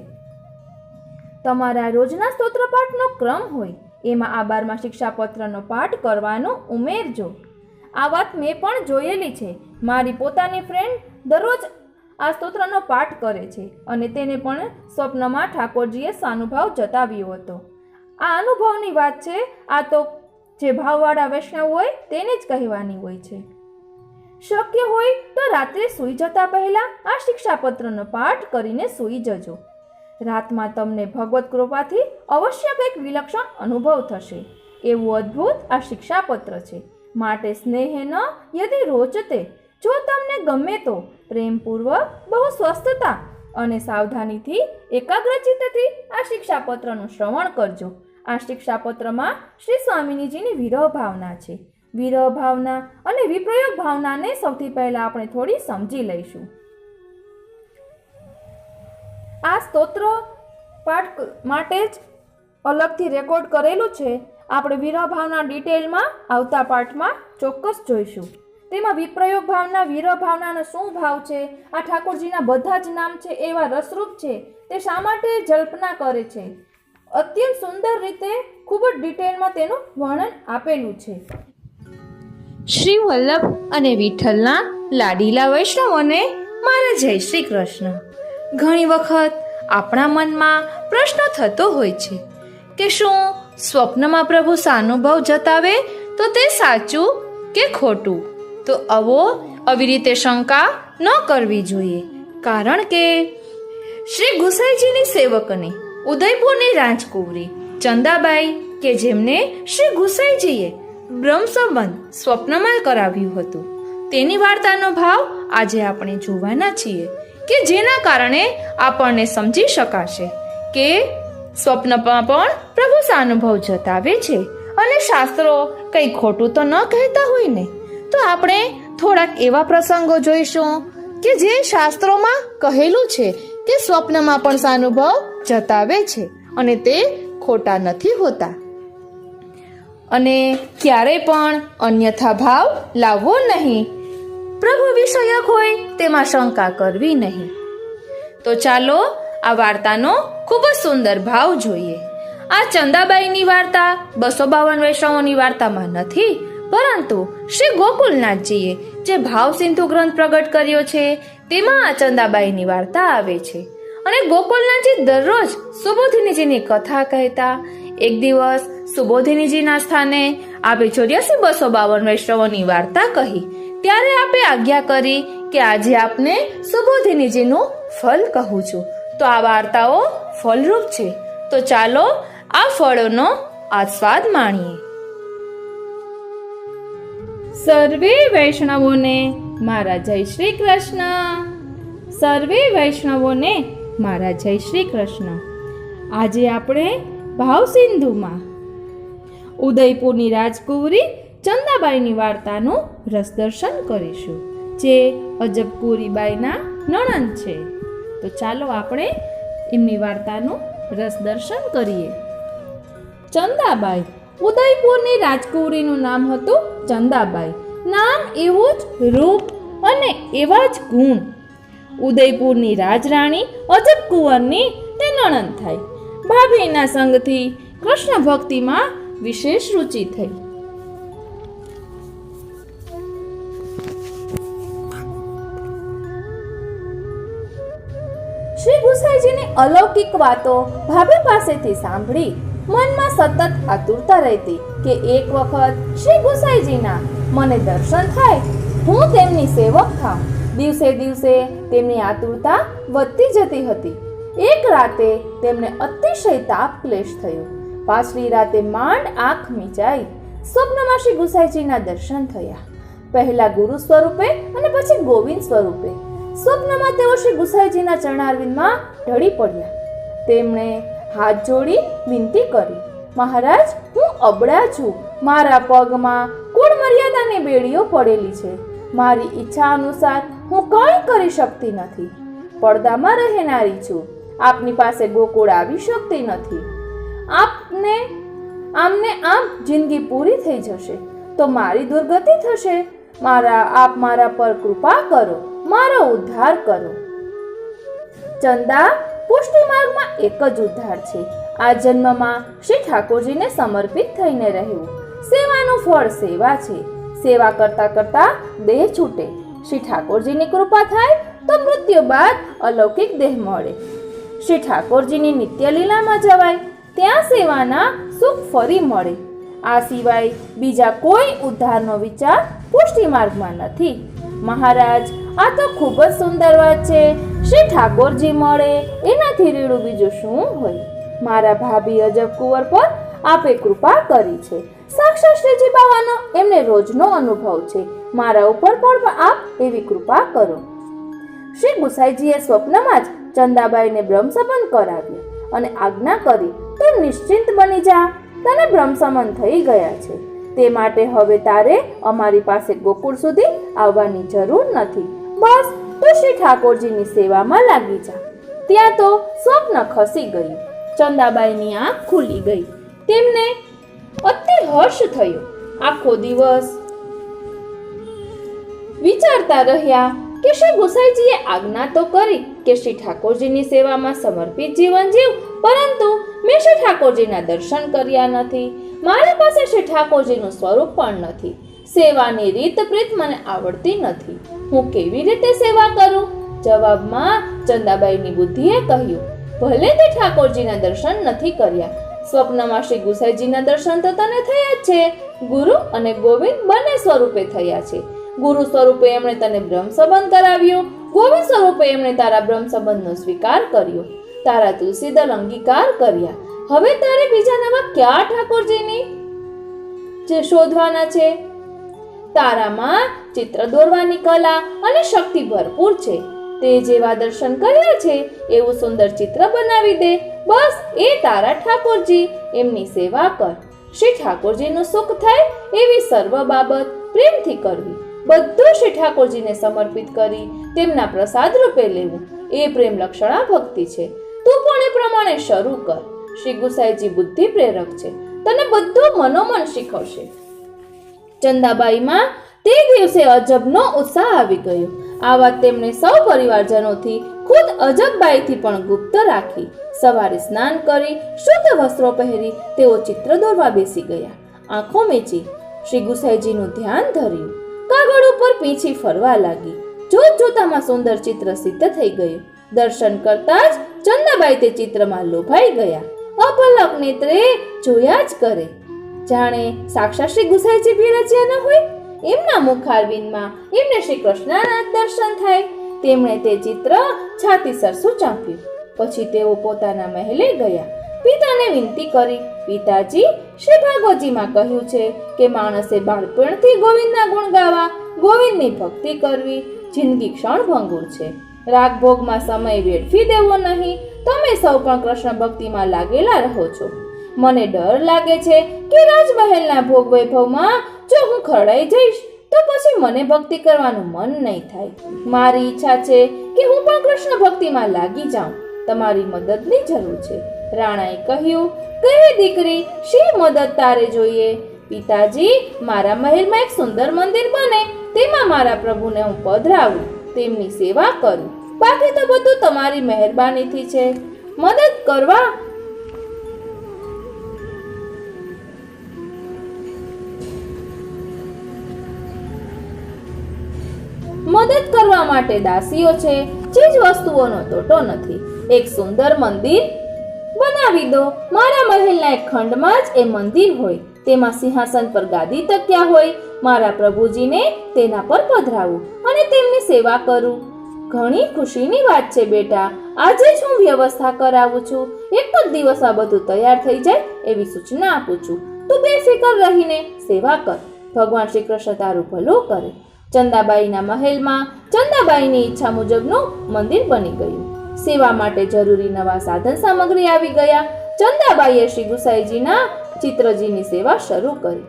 તમારા રોજના સ્તોત્રપાઠનો ક્રમ હોય એમાં આ 12મા શિક્ષાપત્રનો પાઠ કરવાનો ઉમેરજો. આ વાત મેં પણ જોયેલી છે. મારી પોતાની ફ્રેન્ડ દરરોજ આ સ્તોત્રનો પાઠ કરે છે અને તેને પણ સ્વપ્નમાં ઠાકોરજીએ સાનુભાવ જતાવ્યો હતો. આ અનુભવની વાત છે. આ તો જે ભાવવાળા વૈષ્ણવ હોય તેને જ કહેવાની હોય છે. શક્ય હોય તો રાત્રે સૂઈ જતા પહેલા આ શિક્ષાપત્રનો પાઠ કરીને સૂઈ જજો. રાતમાં તમને ભગવત કૃપાથી અવશ્ય કંઈક વિલક્ષણ અનુભવ થશે. એવું અદ્ભુત આ શિક્ષાપત્ર છે. માટે સ્નેહેન યદિ રોચતે, જો તમને ગમે તો પ્રેમપૂર્વક, બહુ સ્વસ્થતા અને સાવધાનીથી એકાગ્રચિત્તથી આ શિક્ષાપત્રનું શ્રવણ કરજો. આ શિક્ષાપત્રમાં શ્રી સ્વામિનીજીની વિરહ ભાવના છે. વિરહ ભાવના અને વિપ્રયોગ ભાવનાને સૌથી પહેલા આપણે થોડી સમજી લઈશું. આ સ્તોત્ર પાઠ માટે જ અલગથી રેકોર્ડ કરેલું છે. આપણે વિરહ ભાવના ડિટેલમાં આવતા પાઠમાં ચોક્કસ જોઈશું. તેમાં વિપ્રયોગ ભાવના, વિરહ ભાવનાનો શું ભાવ છે, આ ઠાકોરજીના બધા જ નામ છે એવા રસરૂપ છે, તે શા માટે જલ્પના કરે છે, અત્યંત સુંદર રીતે ખૂબ જ ડિટેલમાં તેનું વર્ણન આપેલું છે. શ્રી વલ્લભ અને વિઠ્ઠલના લાડીલા વૈષ્ણવોને મારા જય શ્રી કૃષ્ણ. ઘણી વખત આપણા મનમાં પ્રશ્ન થતો હોય છે કે શું સ્વપ્નમાં પ્રભુ સાનુભવ જતાવે તો તે સાચું કે ખોટું? તો આવી રીતે શંકા ન કરવી જોઈએ, કારણ કે શ્રી ગુસાઈજીની સેવકની ઉદયપુરની રાજકુંવરી ચંદાબાઈ કે જેમને શ્રી ગુસાઈજીએ બ્રહ્મ સંબંધ સ્વપ્નમાં કરાવ્યું હતું, તેની વાર્તાનો ભાવ આજે આપણે જોવાના છીએ કે જેના કારણે આપણને સમજી શકાશે કે સ્વપ્નમાં પણ પ્રભુ સાનુભવ જતાવે છે અને શાસ્ત્રો કંઈ ખોટું તો ન કહેતા હોય ને. તો આપણે થોડાક એવા પ્રસંગો જોઈશું કે જે શાસ્ત્રોમાં કહેલું છે કે સ્વપ્નમાં પણ સાનુભવ જતાવે છે અને તે ખોટા નથી હોતા. અને ક્યારેય પણ અન્યથા ભાવ લાવવો નહીં. પ્રભુ વિષયક હોય તેમાં શંકા કરવી નહીં. તો ચાલો આ વાર્તાનો ખૂબ જ સુંદર ભાવ જોઈએ. આ ચંદાબાઈની વાર્તા 252 વૈષ્ણવોની વાર્તામાં નથી, પરંતુ શ્રી ગોકુલનાથજીએ જે ભાવ સિંધુ ગ્રંથ પ્રગટ કર્યો છે તેમાં આ ચંદાબાઈની વાર્તા આવે છે. અને ગોકુલનાથજી દરરોજ સુબોધિનીજીની કથા કહેતા. એક દિવસ સુબોધિનીજીના સ્થાને આપે 84-252 વૈષ્ણવોની વાર્તા કહી. ત્યારે આપે આજ્ઞા કરી કે આજે આપને સુબોધિનીજીનું ફલ કહું છું. તો આ વાર્તાઓ ફલરૂપ છે. તો ચાલો આ ફળોનો આસ્વાદ માણીએ. સર્વે વૈષ્ણવોને મારા જય શ્રી કૃષ્ણ. સર્વે વૈષ્ણવોને મારા જય શ્રી કૃષ્ણ. આજે આપણે ભાવસિંધુમાં ઉદયપુરની રાજકુંવરી ચંદાબાઈની વાર્તાનું રસદર્શન કરીશું, જે અજબપુરીબાઈના નણંદ છે. તો ચાલો આપણે એમની વાર્તાનું રસદર્શન કરીએ. ચંદાબાઈ ઉદયપુરની રાજકુંવરીનું નામ હતું ચંદાબાઈ. નામ એવું જ રૂપ અને એવા જ ગુણ. ઉદયપુરની રાજરાણી અજબકુંવરની તે નણંદ થાય. ભાભીના સંગથી કૃષ્ણ ભક્તિમાં વિશેષ રુચિ થઈ. શ્રી ગુસાઈજીની અલૌકિક વાતો ભાભી પાસેથી સાંભળી મનમાં સતત આતુરતા રહેતી કે એક વખત શ્રી ગુસાઈજીના મને દર્શન થાય, હું તેમની સેવક થાઉં. દિવસે દિવસે તેમની આતુરતા વધતી જતી હતી. એક રાતે તેમને અતિશય તાપ ક્લેશ થયો. પાછલી રાતે માંડ આંખ મીચાઈ. સ્વપ્નમાં શ્રી ગુસાઈજીના દર્શન થયા, પહેલા ગુરુ સ્વરૂપે અને પછી ગોવિંદ સ્વરૂપે. સ્વપ્નમાં તેઓ શ્રી ગુસાઈજીના ચરણારવિંદમાં ઢળી પડ્યા. તેમણે હાથ જોડી વિનંતી કરી, મહારાજ, હું અબળા છું. મારા પગમાં કુળ મર્યાદાની બેડીઓ પડેલી છે. મારી ઈચ્છા અનુસાર હું કંઈ કરી શકતી નથી. પડદામાં રહેનારી છું. આપની પાસે ગોકુળ આવી શકતી નથી. આમને આમ જિંદગી પૂરી થઈ જશે તો મારી દુર્ગતિ થશે. આપ મારા પર કૃપા કરો, મારો ઉદ્ધાર કરો. ચંદા, પુષ્ટિ માર્ગમાં એક જ ઉદ્ધાર છે. આ જન્મમાં શ્રી ઠાકોરજીને સમર્પિત થઈને રહેવું. સેવાનું ફળ સેવા છે. સેવા કરતા કરતા દેહ છૂટે. શ્રી ઠાકોરજીની કૃપા થાય તો મૃત્યુ બાદ અલૌકિક દેહ મળે. શ્રી ઠાકોરજીની નિત્ય લીલામાં જવાય, ત્યાં સેવાના સુખ ફરી મળે. આ સિવાય બીજા કોઈ ઉદ્ધારનો વિચાર પુષ્ટિ માર્ગમાં નથી. મહારાજ, આ તો ખૂબ જ સુંદર વાત છે. શ્રી ઠાકોરજી મળે એનાથી રીડું બીજું શું હોય? મારા ભાભી અજબ કુંવર પર આપે કૃપા કરી છે. સાક્ષાત શ્રીજી બાવાનો એમને રોજનો અનુભવ છે. મારા ઉપર પણ આપ એવી કૃપા કરો. શ્રી ગુસાઈજીએ સ્વપ્નમાં જ ચંદાબાઈને બ્રહ્મસંબંધ કરાવ્યો અને આજ્ઞા કરી, તું નિશ્ચિંત બની જા, તને બ્રહ્મસંબંધ થઈ ગયા છે. તે માટે હવે તારે અમારી પાસે ગોકુળ સુધી આવવાની જરૂર નથી. બસ તું શ્રી ઠાકોરજીની સેવામાં લાગી જા. ત્યાં તો સ્વપ્ન ખસી ગયું. ચંદાબાઈની આંખ ખુલી ગઈ. તેમને અતિ હર્ષ થયો. આખો દિવસ વિચારતા રહ્યા કે શ્રી ગુસાઈજીએ આજ્ઞા તો કરી કે શ્રી ઠાકોરજીની સેવામાં સમર્પિત જીવન જીવ, પરંતુ મેં શ્રી ઠાકોરજીના દર્શન કર્યા નથી. મારી પાસે શ્રી ઠાકોરજીનું સ્વરૂપ પણ નથી. સેવાની રીત પ્રીત મને આવડતી નથી. હું કેવી રીતે સેવા કરું? જવાબમાં ચંદાબાઈની બુદ્ધિએ કહ્યું, ભલે તે ઠાકોરજીના દર્શન નથી કર્યા, સ્વપ્નમાં શ્રી ગુસાઈજીના દર્શન તો તને થયા જ છે. ગુરુ અને ગોવિંદ બંને સ્વરૂપે થયા છે. ગુરુ સ્વરૂપે એમણે તને બ્રહ્મ સંબંધ કરાવ્યો, ગોવિંદ સ્વરૂપે એમણે તારા બ્રહ્મ સંબંધનો સ્વીકાર કર્યો, તારા તુલસીદળ અંગીકાર કર્યા. હવે તારે બીજા નવા ક્યાં ઠાકોરજીની જે શોધવાના છે? તારામાં ચિત્ર દોરવાની કલા અને શક્તિ ભરપૂર છે. તે જેવા દર્શન કર્યા છે એવું સુંદર ચિત્ર બનાવી દે. બસ એ તારા ઠાકોરજી. એમની સેવા કર. શ્રી ઠાકોરજીનું સુખ થાય એવી સર્વ બાબત પ્રેમથી કરવી. બધું શ્રી ઠાકોરજીને સમર્પિત કરી તેમના પ્રસાદ રૂપે લેવું, એ પ્રેમ લક્ષણા ભક્તિ છે. તું પણ એ પ્રમાણે શરૂ કર. શ્રી ગુસાઈજી બુદ્ધિ પ્રેરક છે, તને બધું મનોમન શીખવશે. ચંદાબાઈમાં તે દિવસે અજબનો ઉત્સાહ આવી ગયો. આ વાત તેમણે સૌ પરિવારજનોથી, ખુદ અજબબાઈથી પણ ગુપ્ત રાખી. સવારે સ્નાન કરી શુદ્ધ વસ્ત્રો પહેરી તેઓ ચિત્ર દોરવા બેસી ગયા. આંખો મીચી શ્રી ગુસાઈજીનું ધ્યાન ધર્યું. કાગળ ઉપર પીંછી ફરવા લાગી. જોત જોતામાં સુંદર ચિત્ર સિદ્ધ થઈ ગયું. દર્શન કરતા જ ચંદાબાઈ તે ચિત્રમાં લોભાઈ ગયા. અપલક નેત્રે જોયા જ કરે, જાણે સાક્ષાત શ્રી ગુસાઈજી બિરાજ્યા ન હોય. એમના મુખારવિંદમાં એમને શ્રી કૃષ્ણના દર્શન થાય. તેમણે તે ચિત્ર છાતી સરસું ચાંપ્યું. પછી તેઓ પોતાના મહેલે ગયા. પિતાને વિનંતી કરી, પિતાજી, શ્રી ભાગવતજીમાં કહ્યું છે કે માણસે બાળપણથી ગોવિંદના ગુણ ગાવા, ગોવિંદની ભક્તિ કરવી. જિંદગી ક્ષણભંગુર છે. રાગ ભોગમાં સમય વેડફી દેવો નહીં. તમે સૌ પણ કૃષ્ણ ભક્તિમાં લાગેલા રહો છો. મને ડર લાગે છે કે રાજમહેલના ભોગ વૈભવમાં જો હું ખરડાઈ જઈશ તો પછી મને ભક્તિ કરવાનું મન નહીં થાય. મારી ઈચ્છા છે કે હું પણ કૃષ્ણ ભક્તિમાં લાગી જાઉં. તમારી મદદની જરૂર છે. રાણાએ કહ્યું, કહે દીકરી, શી મદદ તારે જોઈએ? પિતાજી, મારા મહેલમાં એક સુંદર મંદિર બને, તેમાં મારા પ્રભુને હું પધરાવું, તેમની સેવા કરું. બાકી તો બધું તમારી મહેરબાનીથી છે. મદદ કરવા માટે દાસીઓ છે, ચીજ વસ્તુઓનો તોટો નથી. એક સુંદર મંદિર બનાવી દો. મારા મહેલના એક ખંડમાં જ એ મંદિર હોય, તેમાં સિંહાસન પર ગાદી તક્યા હોય. મારા પ્રભુજીને તેના પર પધરાવું અને તેમની સેવા કરું. ઘણી ખુશીની વાત છે બેટા. આજે જ હું વ્યવસ્થા કરાવું છું. એક જ દિવસ આ બધું તૈયાર થઈ જાય એવી સૂચના આપું છું. તું બેફિકર રહીને સેવા કર. ભગવાન શ્રી કૃષ્ણ તારું ભલું કરે. ચંદાબાઈના મહેલમાં ચંદાબાઈની ઈચ્છા મુજબનું મંદિર બની ગયું. સેવા માટે જરૂરી નવા સાધન સામગ્રી આવી ગયા. ચંદાબાઈએ શ્રી ગુસાઈજીના ચિત્રજીની સેવા શરૂ કરી.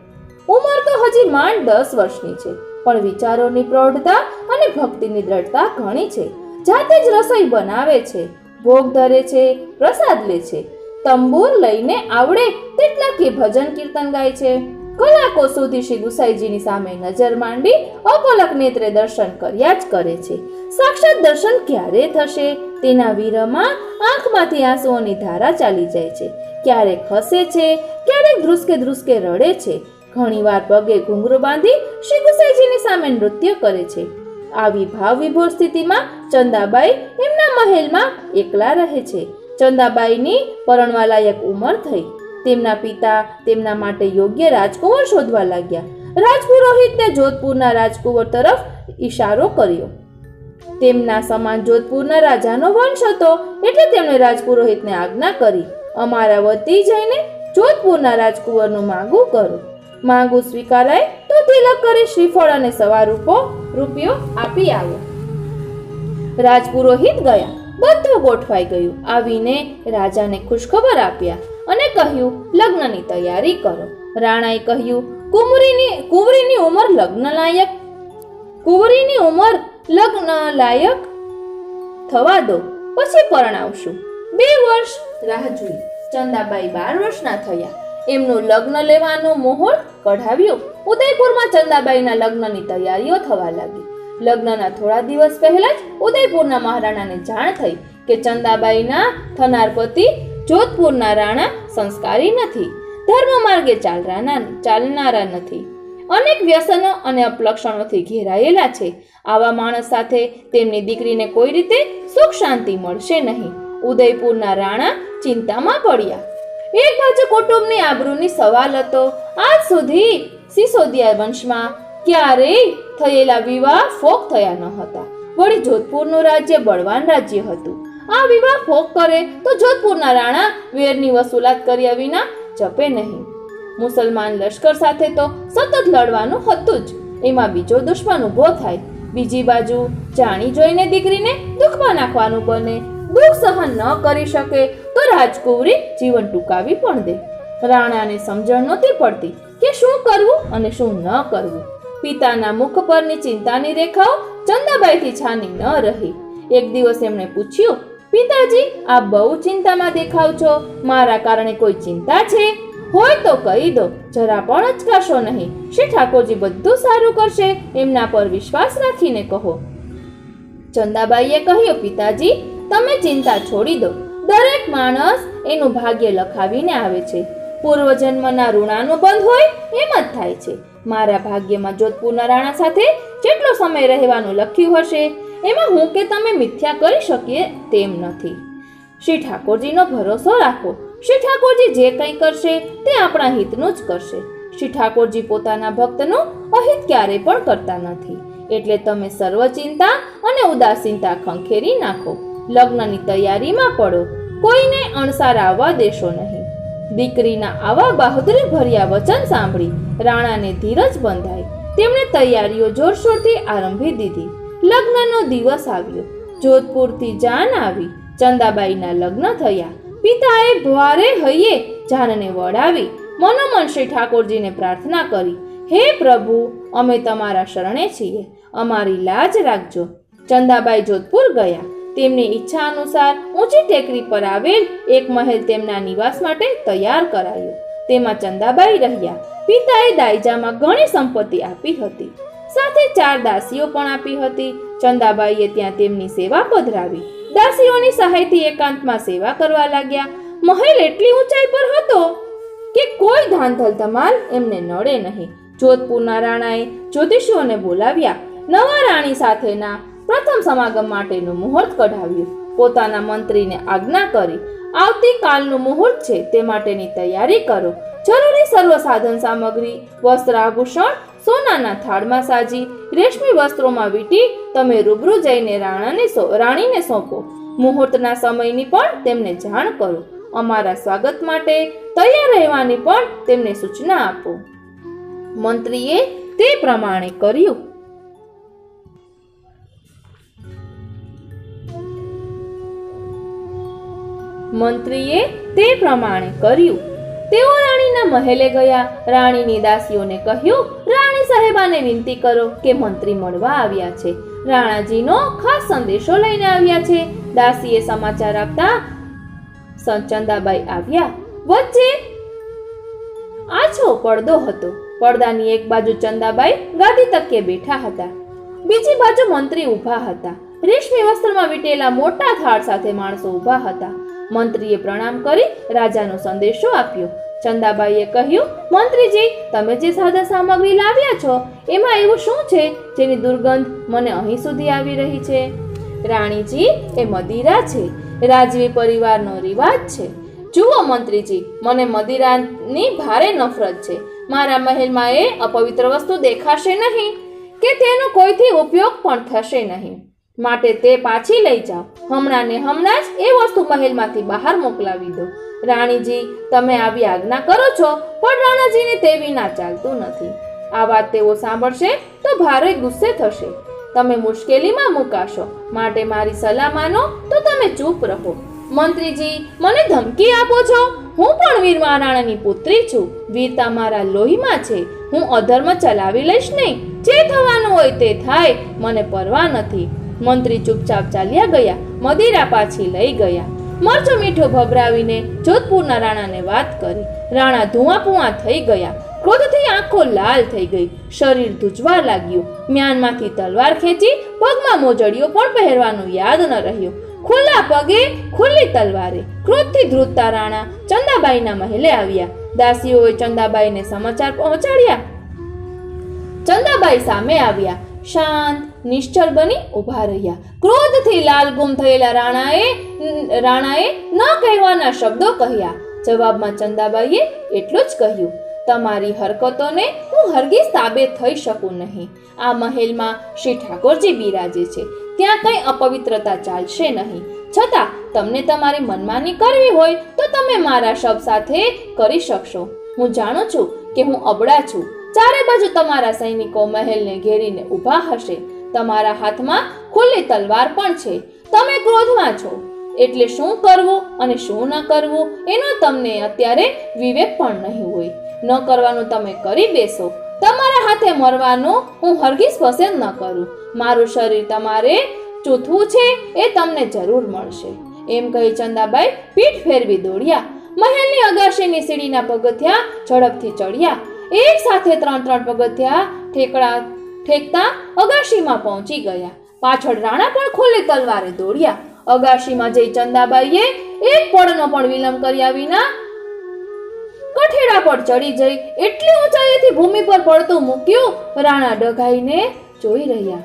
ઉંમર તો હજી માંડ 10 વર્ષની છે, પણ વિચારોની પ્રૌઢતા અને ભક્તિની દ્રઢતા ઘણી છે. જાતે જ રસોઈ બનાવે છે, ભોગ ધરે છે, પ્રસાદ લે છે. તંબૂર લઈને આવડે તેટલા કે ભજન કીર્તન ગાય છે. કલાકો સુધી શ્રી ગુસાઈજીની સામે નજર માંડી અપલક નેત્રે દર્શન કર્યા જ કરે છે. સાક્ષાત દર્શન ક્યારે થશે તેના વિરહમાં આંખમાંથી આંસુઓની ધારા ચાલી જાય છે. ક્યારેક હસે છે, ક્યારેક ધ્રુસકે ધ્રુસકે રડે છે. ઘણીવાર પગે ઘૂંઘરું બાંધી શ્રી ગુસાઈજીની સામે નૃત્ય કરે છે. આવી ભાવ વિભોર સ્થિતિમાં ચંદાબાઈ એમના મહેલમાં એકલા રહે છે. ચંદાબાઈની પરણવા લાયક ઉંમર થઈ. તેમના પિતા તેમના માટે યોગ્ય રાજકુંવર શોધવા લાગ્યા. રાજપુરોહિતને જોધપુરના રાજકુંવર તરફ ઈશારો કર્યો. તેમના સમાન જોધપુરના રાજાનો વંશ હતો, એટલે તેમણે રાજપુરોહિતને આજ્ઞા કરી, અમારા વતી જઈને જોધપુરના રાજકુંવરનું માંગુ કરો. માંગુ સ્વીકારાય તો તિલક કરી શ્રીફળ અને રૂપિયો આપી આવ્યો. રાજપુરોહિત ગયા. બધું ગોઠવાઈ ગયું. આવીને રાજાને ખુશખબર આપ્યા અને કહ્યું, લગ્નની તૈયારી કરો. રાણાએ કહ્યું, કુંવરીની ઉંમર લગ્ન લાયક થવા દો, પછી પરણાવશું. 2 વર્ષ રાહ જોઈ. ચંદાબાઈ 12 વર્ષના થયા. એમનું લગ્ન લેવાનું મુહૂર્ત કઢાવ્યું. ઉદયપુરમાં ચંદાબાઈના લગ્નની તૈયારીઓ થવા લાગી. લગ્નના થોડા દિવસ પહેલા જ ઉદયપુરના મહારાણાને જાણ થઈ કે ચંદાબાઈના થનાર પતિ જોધપુરના રાણા સંસ્કારી નથી, ધર્મ માર્ગે ચાલનારા નથી, અનેક વ્યસનો અને અપલક્ષણોથી ઘેરાયેલા છે. આવા માણસ સાથે તેમની દીકરીને કોઈ રીતે સુખ શાંતિ મળશે નહીં. ઉદયપુરના રાણા ચિંતામાં પડ્યા. એક બાજુ કુટુંબની આબરૂની સવાલ હતો. આજ સુધી સિસોદિયા વંશમાં ક્યારેય થયેલા વિવાહ ફોક થયા ન હતા. વળી જોધપુરનું રાજ્ય બળવાન રાજ્ય હતું. આ વિવાહ ફોક કરે તો જોધપુરના રાણા વેરની વસૂલાત કર્યા વિના જપે નહીં. મુસલમાન લશ્કર સાથે તો સતત લડવાનું હતું જ, એમાં બીજો દુશ્મન ઊભો થાય. બીજી બાજુ જાણી જોઈને દીકરીને દુઃખમાં નાખવાનું બને. દુઃખ સહન ન કરી શકે તો રાજકુંવરી જીવન ટૂંકાવી પણ દે. રાણાને સમજણ નહોતી પડતી કે શું કરવું અને શું ન કરવું. પિતાના મુખ પરની ચિંતાની રેખાઓ ચંદાબાઈથી છાની ન રહી. એક દિવસ એમણે પૂછ્યું, પિતાજી, આપ બહુ ચિંતામાં દેખાવ છો. મારા કારણે કોઈ ચિંતા છે? હોય તો કહી દો, જરા પણ અચકાશો નહીં. શ્રી ઠાકોરજી બધું સારું કરશે, એમના પર વિશ્વાસ રાખીને કહો. ચંદાબાઈએ કહ્યું, પિતાજી, તમે ચિંતા છોડી દો. દરેક માણસ એનું ભાગ્ય લખાવીને આવે છે. પૂર્વજન્મના ઋણાનુબંધ હોય એમ જ થાય છે. મારા ભાગ્યમાં જોધપુરના રાણા સાથે જેટલો સમય રહેવાનું લખ્યું હશે એમાં હું કે તમે મિથ્યા કરી શકીએ તેમ નથી. શ્રી ઠાકોરજીનો ભરોસો રાખો. શ્રી ઠાકોરજી જે કંઈ કરશે તે આપણા હિતનું જ કરશે. શ્રી ઠાકોરજી પોતાના ભક્તનું અહિત ક્યારે પણ કરતા નથી. એટલે તમે સર્વ ચિંતા અને ઉદાસીનતા ખંખેરી નાખો. લગ્નની તૈયારીમાં પડો. કોઈને અણસાર આવવા દેશો નહીં. દીકરીના આવા બહાદુરી ભર્યા વચન સાંભળી રાણાને ધીરજ બંધાઈ. તેમણે તૈયારીઓ જોરશોરથી આરંભી દીધી. લગ્નનો દિવસ આવ્યો. જોધપુરથી જાન આવી. ચંદાબાઈના લગ્ન થયા. પિતાએ ભારે હૈયે જાનને વડાવી મનોમન શ્રી ઠાકોરજીને પ્રાર્થના કરી, હે પ્રભુ, અમે તમારા શરણે છીએ, અમારી લાજ રાખજો. ચંદાબાઈ જોધપુર ગયા. તેમની ઈચ્છા અનુસાર ઊંચી ટેકરી પર આવેલ એક મહેલ તેમના નિવાસ માટે તૈયાર કરાયો. તેમાં ચંદાબાઈ રહ્યા. પિતાએ દાયજામાં ઘણી સંપત્તિ આપી હતી. સાથે 4 દાસીઓ પણ આપી હતી. ચંદાબાઈએ ત્યાં તેમની સેવા પધરાવી. દાસીઓની સહાયથી એકાંતમાં સેવા કરવા લાગ્યા. મહેલ એટલી ઊંચાઈ પર હતો કે કોઈ ધાંધલ ધમાલ એમને નડે નહીં. જોધપુરના રાણાએ જ્યોતિષીઓને બોલાવ્યા. નવા રાણી સાથેના પ્રથમ સમાગમ માટેનું મુહૂર્ત કઢાવ્યું. પોતાના મંત્રીને આજ્ઞા કરી, આવતીકાલનું મુહૂર્ત છે, તે માટેની તૈયારી કરો. જરૂરી સર્વ સાધન સામગ્રી, વસ્ત્ર આભૂષણ સોનાના થાળમાં સાજી રેશમી વસ્ત્રોમાં વીંટી તમે રૂબરૂ જઈને રાણીને સોંપો. મુહૂર્તના સમયની પણ તેમને જાણ કરો. અમારા સ્વાગત માટે તૈયાર રહેવાની પણ તેમને સૂચના આપો. મંત્રીએ તે પ્રમાણે કર્યું. તેઓ રાણીના મહેલે ગયા. રાણીની દાસીઓને કહ્યું, રાણી સાહેબાને વિનંતી કરો કે મંત્રી મળવા આવ્યા છે. રાણાજીનો ખાસ સંદેશો લઈને આવ્યા છે. દાસીએ સમાચાર આપતા ચંદાબાઈ આવ્યા. વચ્ચે આછો પડદો હતો. પડદાની એક બાજુ ચંદાબાઈ ગાદી તકે બેઠા હતા, બીજી બાજુ મંત્રી ઊભા હતા. રેશમી વસ્ત્રમાં વીંટેલા મોટા થાળ સાથે માણસો ઊભા હતા. મંત્રીએ પ્રણામ કરી રાજાનો સંદેશો આપ્યો. ચંદાબાઈએ કહ્યું, મંત્રીજી, તમે જે સાધન સામગ્રી લાવ્યા છો એમાં એવું શું છે જેની દુર્ગંધ મને અહીં સુધી આવી રહી છે? રાણીજી, એ મદિરા છે. રાજવી પરિવારનો રિવાજ છે. જુઓ મંત્રીજી, મને મદિરાની ભારે નફરત છે. મારા મહેલમાં એ અપવિત્ર વસ્તુ દેખાશે નહીં કે તેનો કોઈથી ઉપયોગ પણ થશે નહીં. માટે તે પાછી લઈ જાઓ. હમણાં ને હમણાં જ એ વસ્તુ મહેલમાંથી બહાર મોકલાવી દો. રાણીજી, તમે આવી આજ્ઞા કરો છો, પણ રાણાજીને તે વિના ચાલતું નથી. આ વાત તેઓ સાંભળશે તો ભારે ગુસ્સે થશે. તમે મુશ્કેલીમાં મુકાશો, માટે મારી સલાહ માનો તો તમે ચૂપ રહો. મંત્રીજી, મને ધમકી આપો છો? હું પણ વીર મહારાણાની પુત્રી છું. વીરતા મારા લોહીમાં છે. હું અધર્મ ચલાવી લઈશ નહીં. જે થવાનું હોય તે થાય, મને પરવા નથી. મંત્રી ચૂપચાપ ચાલ્યા ગયા. મદિરા પાછી લઈ ગયા. મરચું મીઠું ભભરાવીને જોધપુરના રાણાને વાત કરી. રાણા ધુઆપુઆ થઈ ગયા. ક્રોધથી આંખો લાલ થઈ ગઈ. શરીર ધ્રુજવા લાગ્યું. મ્યાનમાંથી તલવાર ખેંચી પગમાં મોજડીઓ પણ પહેરવાનું યાદ ન રહ્યું. ખુલ્લા પગે ખુલ્લી તલવારે ક્રોધથી ધ્રુજતા રાણા ચંદાબાઈના મહેલે આવ્યા. દાસીઓએ ચંદાબાઈને સમાચાર પહોંચાડ્યા. ચંદાબાઈ સામે આવ્યા. શાંત નિશ્ચળ બની ઊભા રહ્યા. ક્રોધથી લાલગુમ થયેલા રાણાએ ન કહેવાના શબ્દો કહ્યા. જવાબમાં ચંદાબાઈએ એટલું જ કહ્યું, તમારી હરકતોને હું હરગીઝ તાબે થઈ શકું નહીં. આ મહેલમાં શ્રી ઠાકોરજી બિરાજે છે, ત્યાં કંઈ અપવિત્રતા ચાલશે નહીં. છતાં તમને તમારી મનમાની કરવી હોય તો તમે મારા શબ્દ સાથે કરી શકશો. હું જાણું છું કે હું અબળા છું. ચારે બાજુ તમારા સૈનિકો મહેલને ઘેરીને ઊભા હશે. તમારા હાથમાં ખુલ્લી તલવાર પણ છે. તમે ક્રોધમાં છો, એટલે શું કરવું અને શું ન કરવું એનો તમને અત્યારે વિવેક પણ નહીં હોય. ન કરવાનું તમે કરી બેસો. તમારા હાથે મરવાનું હું હરગીઝ પસંદ ન કરું. મારું શરીર તમારે ચૂથવું છે એ તમને જરૂર મળશે. એમ કહી ચંદાબાઈ પીઠ ફેરવી દોડ્યા. મહેલની અગાશીની સીડીના પગથિયા ઝડપથી ચડ્યા. એક સાથે 3 પગથિયા ઠેકતા અગાશીમાં પહોંચી ગયા. પાછળ રાણા પણ ખુલ્લી તલવારે દોડ્યા. અગાશીમાં જઈ ચંદાબાઈએ એક પળનો પણ વિલંબ કર્યા વિના કઠેડા પર ચડી જઈ એટલી ઊંચાઈથી ભૂમિ પર પડતું મૂક્યું. રાણા ડઘાઈને જોઈ રહ્યા.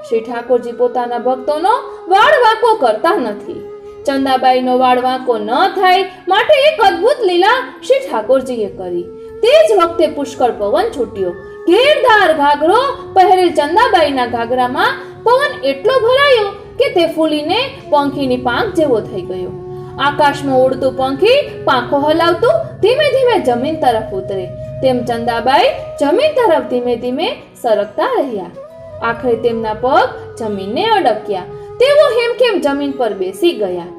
શ્રી ઠાકોરજી પોતાના ભક્તોનો વાળ વાંકો કરતા નથી. ચંદાબાઈનો વાળ વાંકો ન થાય માટે એક અદ્ભુત લીલા શ્રી ઠાકોરજીએ કરી. તે જ વખતે પુષ્કળ પવન છૂટ્યો. ઘેરદાર ઘાઘરો પહેરેલ ચંદાબાઈના ઘાઘરામાં પવન એટલો ભરાયો કે તે ફૂલીને પંખીની પાંખ જેવો થઈ ગયો. આકાશમાં ઉડતું પંખી પાંખો હલાવતું ધીમે ધીમે જમીન તરફ ઉતરે તેમ ચંદાબાઈ જમીન તરફ ધીમે ધીમે સરકતા રહ્યા. આખરે તેમના પગ જમીનને અડક્યા. તેઓ હેમખેમ જમીન પર બેસી ગયા.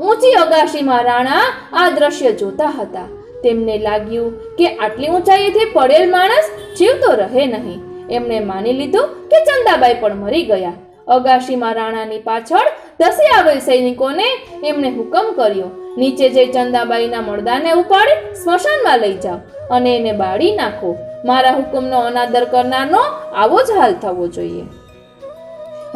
ઊંચી અગાશીમાં રાણા આ દ્રશ્ય જોતા હતા. તેમને લાગ્યું કે આટલી ઊંચાઈથી પડેલ માણસ જીવતો રહે નહીં. એમણે માની લીધું કે ચંદાબાઈ પણ મરી ગયા. અગાશીમાં રાણાની પાછળ ધસી આવેલ સૈનિકોને એમણે હુકમ કર્યો, નીચે જઈ ચંદાબાઈના મરદાને ઉપાડી સ્મશાનમાં લઈ જાઓ અને એને બાળી નાખો. મારા હુકમનો અનાદર કરનારનો આવો જ હાલ થવો જોઈએ.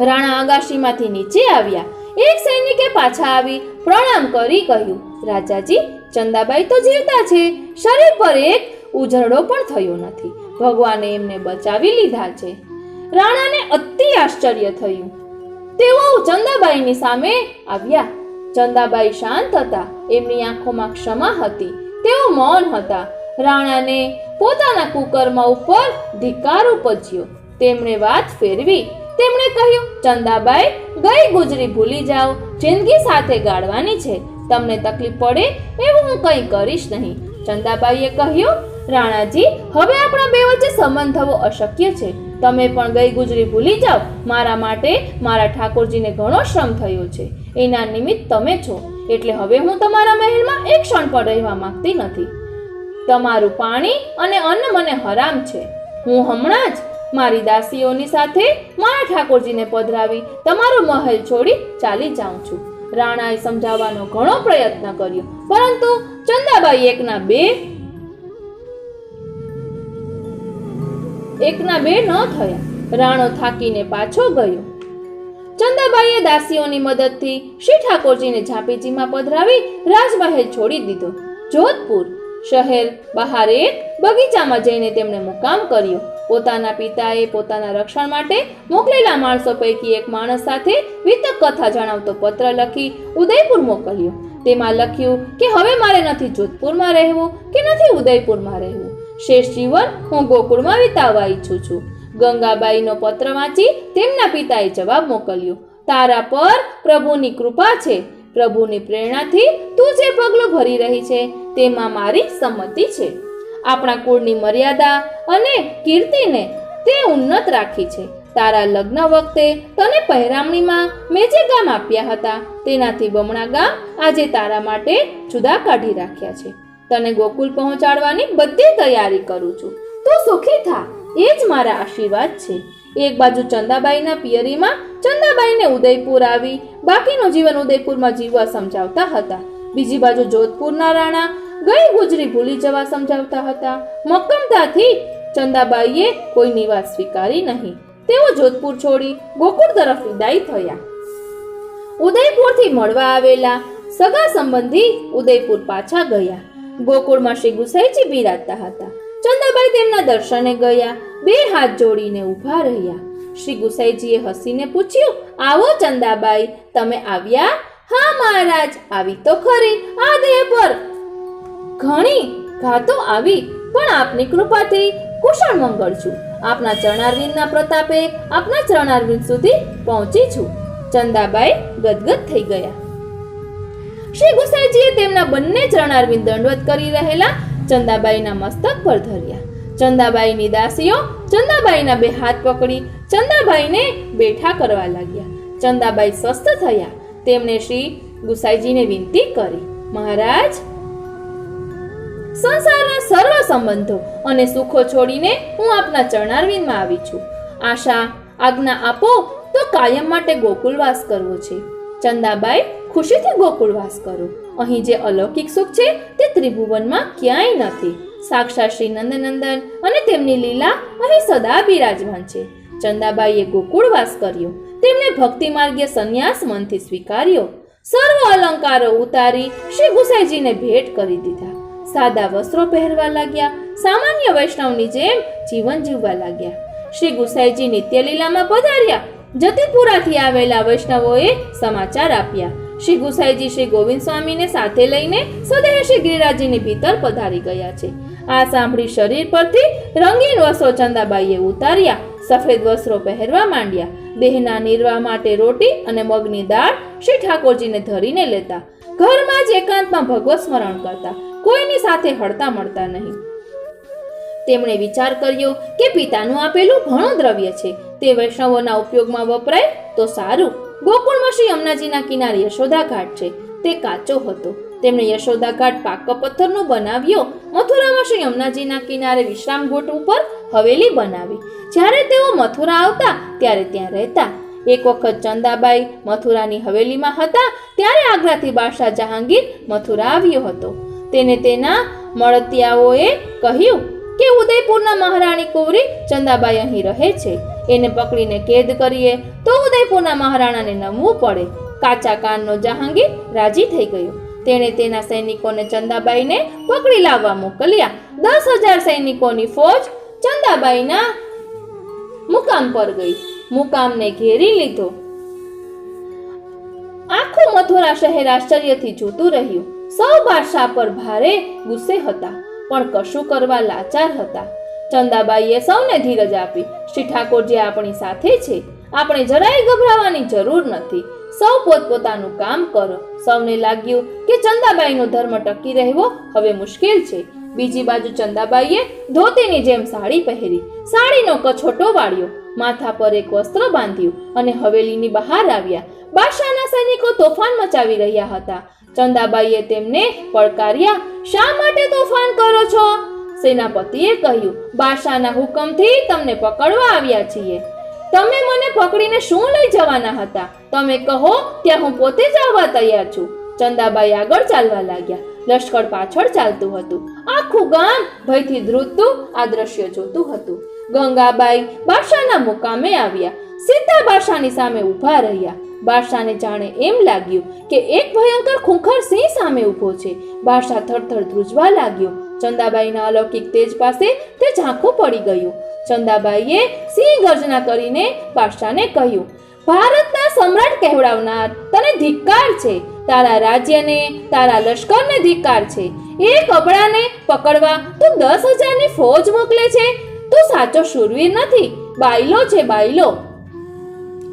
રાણા અગાશીમાંથી નીચે આવ્યા. એક સૈનિકે પાછા આવી પ્રણામ કરી કહ્યું, રાજાજી, ચંદાબાઈ તો જીવતા છે. શરીર પર એક ઉજરડો પણ થયો નથી. ભગવાને એમને બચાવી લીધા છે. રાણાને અતિ આશ્ચર્ય થયું. તેઓ ચંદાબાઈની સામે આવ્યા. ચંદાબાઈ શાંત હતા. એમની આંખોમાં ક્ષમા હતી. તેઓ મૌન હતા. રાણાને પોતાના કુકર્મ ઉપર ધિક્કાર ઉપજ્યો. તેમણે વાત ફેરવી. તેમણે કહ્યું, ચંદાબાઈ, ગઈ ગુજરી ભૂલી જાઓ. જિંદગી સાથે ગાળવાની છે. તમને તકલીફ પડે એવું હું કંઈ કરીશ નહીં. ચંદાબાઈએ કહ્યું, રાણાજી, હવે આપણા બે વચ્ચે સંબંધ થવો અશક્ય છે. તમે પણ ગઈ ગુજરી ભૂલી જાઓ. મારા માટે મારા ઠાકોરજીને ઘણો શ્રમ થયો છે. એના નિમિત્ત તમે છો. એટલે હવે હું તમારા મહેલમાં એક ક્ષણ પણ રહેવા માંગતી નથી. તમારું પાણી અને અન્ન મને હરામ છે. હું હમણાં જ મારી દાસીઓની સાથે મારા ઠાકોરજીને પધરાવી તમારો મહેલ છોડી ચાલી જાઉં છું. રાણાએ સમજાવવાનો ઘણો પ્રયત્ન કર્યો, પરંતુ ચંદાબાઈ એકના બે ન થયા. રાણો થાકીને પાછો ગયો. ચંદાબાઈએ દાસીઓની મદદથી શ્રી ઠાકોરજીને ઝાંપીજીમાં પધરાવી રાજમહેલ છોડી દીધો. જોધપુર શહેર બહાર એક બગીચામાં જઈને તેમણે મુકામ કર્યો. પોતાના પિતાએ પોતાના રક્ષણ માટે મોકલેલા માણસો પૈકી એક માણસ સાથે વિતક કથા જણાવતો પત્ર લખી ઉદયપુર મોકલ્યો. તેમાં લખ્યું કે હવે મારે નથી જોધપુરમાં રહેવું કે નથી ઉદયપુરમાં રહેવું. શેષ જીવન હું ગોકુળમાં વિતાવવા ઈચ્છું છું. ગંગાબાઈનો પત્ર વાંચી તેમના પિતાએ જવાબ મોકલ્યો, તારા પર પ્રભુની કૃપા છે. પ્રભુની પ્રેરણાથી તું જે પગલું ભરી રહી છે તેમાં મારી સંમતિ છે. આપણા કુળની મર્યાદા અને કીર્તિને તે ઉન્નત રાખી છે. તારા લગ્ન વખતે તને પહેરામણીમાં મેં જે ગામ આપ્યા હતા તેનાથી બમણા ગામ આજે તારા માટે જુદા કાઢી રાખ્યા છે. તને ગોકુલ પહોંચાડવાની બધી તૈયારી કરું છું. તું સુખી થા, એ જ મારા આશીર્વાદ છે. એક બાજુ ચંદાબાઈના પિયરીમાં ચંદાબાઈને ઉદયપુર આવી બાકીનું જીવન ઉદયપુરમાં જીવવા સમજાવતા હતા. બીજી બાજુ જોધપુરના રાણા ગઈ ગુજરી ભૂલી જવા સમજાવતા હતા. મક્કમતાથી ચંદાબાઈએ કોઈ નિવાસ સ્વીકારી નહીં. તેઓ જોધપુર છોડી ગોકુળ તરફ વિદાય થયા. ઉદયપુરથી મળવા આવેલા સગા સંબંધી ઉદયપુર પાછા ગયા. ગોકુળમાં શ્રી ગુસાઈજી બિરાજતા હતા. ચંદાબાઈ તેમના દર્શને ગયા. બે હાથ જોડીને ઊભા રહ્યા. શ્રી ગુસાઈજીએ હસીને પૂછ્યું, આવો ચંદાબાઈ, તમે આવ્યા? હા મહારાજ, આવી તો ખરી. આ દેહ પર ઘણી ઘાતો આવી, પણ આપની કૃપાથી કુશળ મંગળ છું. આપના ચરણારવિંદના પ્રતાપે આપના ચરણારવિંદ સુધી પહોંચી છું. ચંદાબાઈ ગદગદ થઈ ગયા. શ્રી ગુસાઈજીએ તેમના બંને ચરણારવિંદ દંડવત કરી રહેલા ચંદાબાઈના મસ્તક પર ધર્યા. ચંદાબાઈની દાસીઓ ચંદાબાઈના બે હાથ પકડી ચંદાબાઈને બેઠા કરવા લાગ્યા. ચંદાબાઈ સ્વસ્થ થયા. તેમણે શ્રી ગુસાઈજીને વિનંતી કરી, મહારાજ, સંસારના સર્વ સંબંધો અને સુખો છોડીને હું આપના ચરણારવિંદમાં આવી છું. આશા આજ્ઞા આપો તો કાયમ માટે ગોકુલવાસ કરવો છે. ચંદાબાઈ, ખુશીથી ગોકુલવાસ કરો. અહીં જે અલૌકિક સુખ છે તે ત્રિભુવનમાં ક્યાંય નથી. સાક્ષાત શ્રી નંદનંદન અને તેમની લીલા અહીં સદા બિરાજમાન છે. ચંદાબાઈએ ગોકુળવાસ કર્યો. તેમણે ભક્તિ માર્ગે સંન્યાસ મનથી સ્વીકાર્યો. સર્વ અલંકારો ઉતારી શ્રી ગુસાઈજીને ભેટ કરી દીધા. સાદા વસ્ત્રો પહેરવા લાગ્યા. સામાન્ય વૈષ્ણવની જેમ જીવન જીવવા લાગ્યા. શ્રી ગુસાઈજી નિત્યલીલામાં પધાર્યા. જતીપુરાથી આવેલા વૈષ્ણવોએ સમાચાર આપ્યા. શ્રી ગુસાઈજી શ્રી ગોવિંદ સ્વામીને સાથે લઈને સદેહ શ્રી ગિરિરાજજીની ભીતર પધારી ગયા છે. આ સાંભળી શરીર પરથી રંગીન વસ્ત્રો ચંદાબાઈએ ઉતાર્યા. સફેદ વસ્ત્રો પહેરવા માંડ્યા. દેહના નિર્વાહ માટે રોટી અને મગની દાળ શ્રી ઠાકોરજીને ધરીને લેતા. ઘરમાં જ એકાંતમાં ભગવત સ્મરણ કરતા. કોઈની સાથે હળતા મળતા નહીં. તેમણે વિચાર કર્યો કે પિતાનું આપેલું ઘણું દ્રવ્ય છે, તે વૈષ્ણવોના ઉપયોગમાં વપરાય તો સારું. ગોકુળમાં શ્રી યમુનાજીના કિનારે યશોદા ઘાટ છે, તે કાચો હતો. તેમણે યશોદા ઘાટ પાકા પથ્થરનો બનાવ્યો. મથુરામાં શ્રી યમુનાજીના કિનારે વિશ્રામ ગોટ ઉપર હવેલી બનાવી. જ્યારે તેઓ મથુરા આવતા ત્યારે ત્યાં રહેતા. એક વખત ચંદાબાઈ મથુરાની હવેલીમાં હતા ત્યારે આગ્રાથી બાદશાહ જહાંગીર મથુરા આવ્યો હતો. તેને તેના મળતિયાઓએ કહ્યું કે ઉદયપુરના મહારાણી કુંવરી ચંદાબાઈ અહીં રહે છે. એને પકડીને કેદ કરીએ તો ઉદયપુરના મહારાણાને નમવું પડે. કાચા કાનનો જહાંગીર રાજી થઈ ગયો. તેણે તેના સૈનિકોને ચંદાબાઈને પકડી લાવવા મોકલ્યા. 10,000 સૈનિકોની ફોજ ચંદાબાઈના મુકામ પર ગઈ. મુકામને ઘેરી લીધો. આખું મથુરા શહેર આશ્ચર્યથી જોતું રહ્યું. સૌ બાદશાહ પર ભારે ગુસ્સે હતા, પણ કશું કરવા લાચાર હતા. ચંદાબાઈએ સૌને ધીરજ આપી. શ્રી ઠાકોરજી આપણી સાથે છે, આપણે જરાય ગભરાવાની જરૂર નથી. સૌ પોતપોતાનું કામ કરો. સૌને લાગ્યું કે ચંદાબાઈનો ધર્મ ટકી રહેવો હવે મુશ્કેલ છે. બીજી બાજુ ચંદાબાઈએ ધોતીની જેમ સાડી પહેરી, સાડીનો કછોટો વાળ્યો, માથા પર એક વસ્ત્ર બાંધ્યું અને હવેલીની બહાર આવ્યા. બાદશાહના સૈનિકો તોફાન મચાવી રહ્યા હતા. ચંદાબાઈએ તેમને પડકાર્યા, શા માટે તોફાન કરો છો? સેનાપતિએ કહ્યું, બાદશાહના હુકમથી તમને પકડવા આવ્યા છીએ. તમે મને પકડીને શું લઈ જવાના હતા? તમે કહો ત્યાં હું પોતે જ આવવા તૈયાર છું. ચંદાબાઈ આગળ ચાલવા લાગ્યા. લશ્કર પાછળ ચાલતું હતું. આખું ગામ ભયથી ધ્રુજતું આ દ્રશ્ય જોતું હતું. ગંગાબાઈ બાદશાહના મુકામે આવ્યા. સીધા બાદશાહની સામે ઊભા રહ્યા. બાદશાહને જાણે એમ લાગ્યું કે એક ભયંકર ખૂંખર સિંહ સામે ઊભો છે. બાદશાહ થરથર ધ્રુજવા લાગ્યો. ચંદાબાઈના અલૌકિક તેજ પાસે તે ઝાંખું પડી ગયું. ચંદાબાઈએ સિંહ ગર્જના કરીને બાદશાહને કહ્યું, ભારતના સમ્રાટ કહેવડાવનાર, તને ધિક્કાર છે. તારા રાજ્યને, તારા લશ્કરને ધિક્કાર છે. એક અબળાને પકડવા તું 10,000ની ફોજ મોકલે છે. તું સાચો શૂરવીર નથી, બાયલો છે, બાયલો.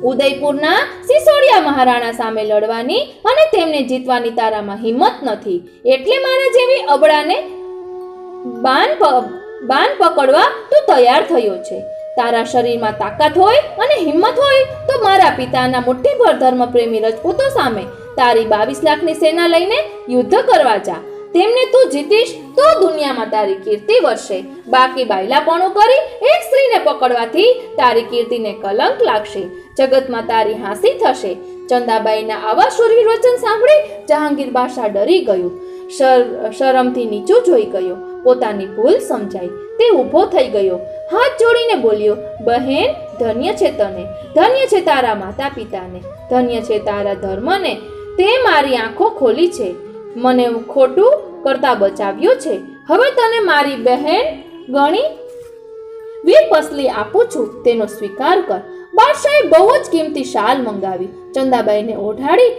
ઉદયપુરના સિસોડિયા મહારાણા સામે લડવાની અને તેમને જીતવાની તારામાં હિંમત નથી, એટલે મારા જેવી અબળાને બાન પકડવા તું તૈયાર થયો છે. તારા શરીરમાં તાકાત હોય અને હિંમત હોય તો મારા પિતાના મુઠ્ઠીભર ધર્મપ્રેમી રજપૂતો સામે તારી 22 લાખની સેના લઈને યુદ્ધ કરવા જા. તેમને તું જીતીશ તો દુનિયામાં તારી કીર્તિ વધશે. બાકી બાયલાપણું કરી એક સ્ત્રીને પકડવાથી તારી કીર્તિને કલંક લાગશે. જગતમાં તારી હાંસી થશે. ચંદાબાઈના આવા શૂરવીર વચન સાંભળી જહાંગીર બાદશાહ ડરી ગયો. શરમથી નીચું જોઈ ગયો. પોતાની ભૂલ સમજાઈ. તે ઊભો થઈ ગયો. હાથ જોડીને બોલ્યો, બહેન, ધન્ય છે તને, ધન્ય છે તારા માતા પિતાને, ધન્ય છે તારા ધર્મને. તે મારી આંખો ખોલી છે, મને ખોટું કરતા બચાવ્યો છે. હવે તને મારી બહેન ગણી વીરપસલી આપું છું, તેનો સ્વીકાર કર. બાદશાહે બહુ જ કિંમતી શાલ મંગાવી. ચંદાબાઈને ઓઢાડી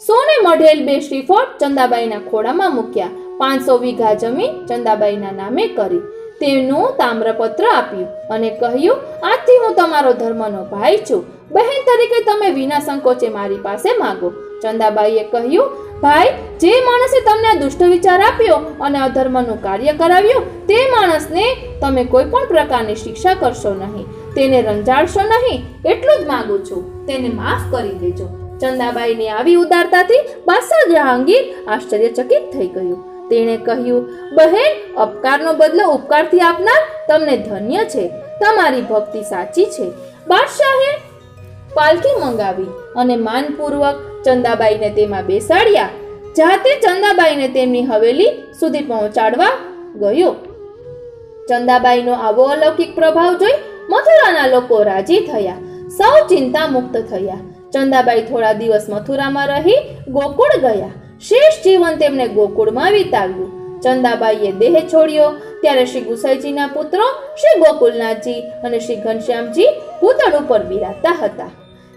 સોને મઢેલ 2 શ્રીફળ ચંદાબાઈના ખોળામાં મૂક્યા. 500 વીઘા જમીન ચંદાબાઈના નામે કરી. તેનું તામ્રપત્ર આપ્યું અને કહ્યું, આજથી હું તમારો ધર્મનો ભાઈ છું. બહેન તરીકે તમે વિના સંકોચે મારી પાસે માંગો. ચંદાબાઈએ કહ્યું, ભાઈ, જે માણસે તમને આ દુષ્ટ વિચાર આપ્યો અને અધર્મનું કાર્ય કરાવ્યું તે માણસને તમે કોઈ પણ પ્રકારની શિક્ષા કરશો નહીં, તેને રંજાડશો નહીં, એટલું જ માંગુ છું. તેને માફ કરી દેજો. ચંદાબાઈની આવી ઉદારતાથી બાદશાહ જહાંગીર આશ્ચર્યચકિત થઈ ગયો. તેણે કહ્યું, બહેન, અપકારનો બદલો ઉપકારથી આપનાર તમને ધન્ય છે. તમારી ભક્તિ સાચી છે. બાદશાહે પાલખી મંગાવી અને માનપૂર્વક ચંદાબાઈને તેમાં બેસાડ્યા. જાતે ચંદાબાઈને તેમની હવેલી સુધી પહોંચાડવા ગયો. ચંદાબાઈનો આવો અલૌકિક પ્રભાવ જોઈ મથુરાના લોકો રાજી થયા. સૌ ચિંતા મુક્ત થયા. ચંદાબાઈ થોડા દિવસ મથુરામાં રહી ગોકુળ ગયા. શેષ જીવન તેમણે ગોકુળમાં વિતાવ્યું. ચંદાબાઈએ દેહ છોડ્યો ત્યારે શ્રી ગુસાઈજીના પુત્રો શ્રી ગોકુલનાથજી અને શ્રી ઘનશ્યામજી ભૂતળ ઉપર બિરાજતા હતા.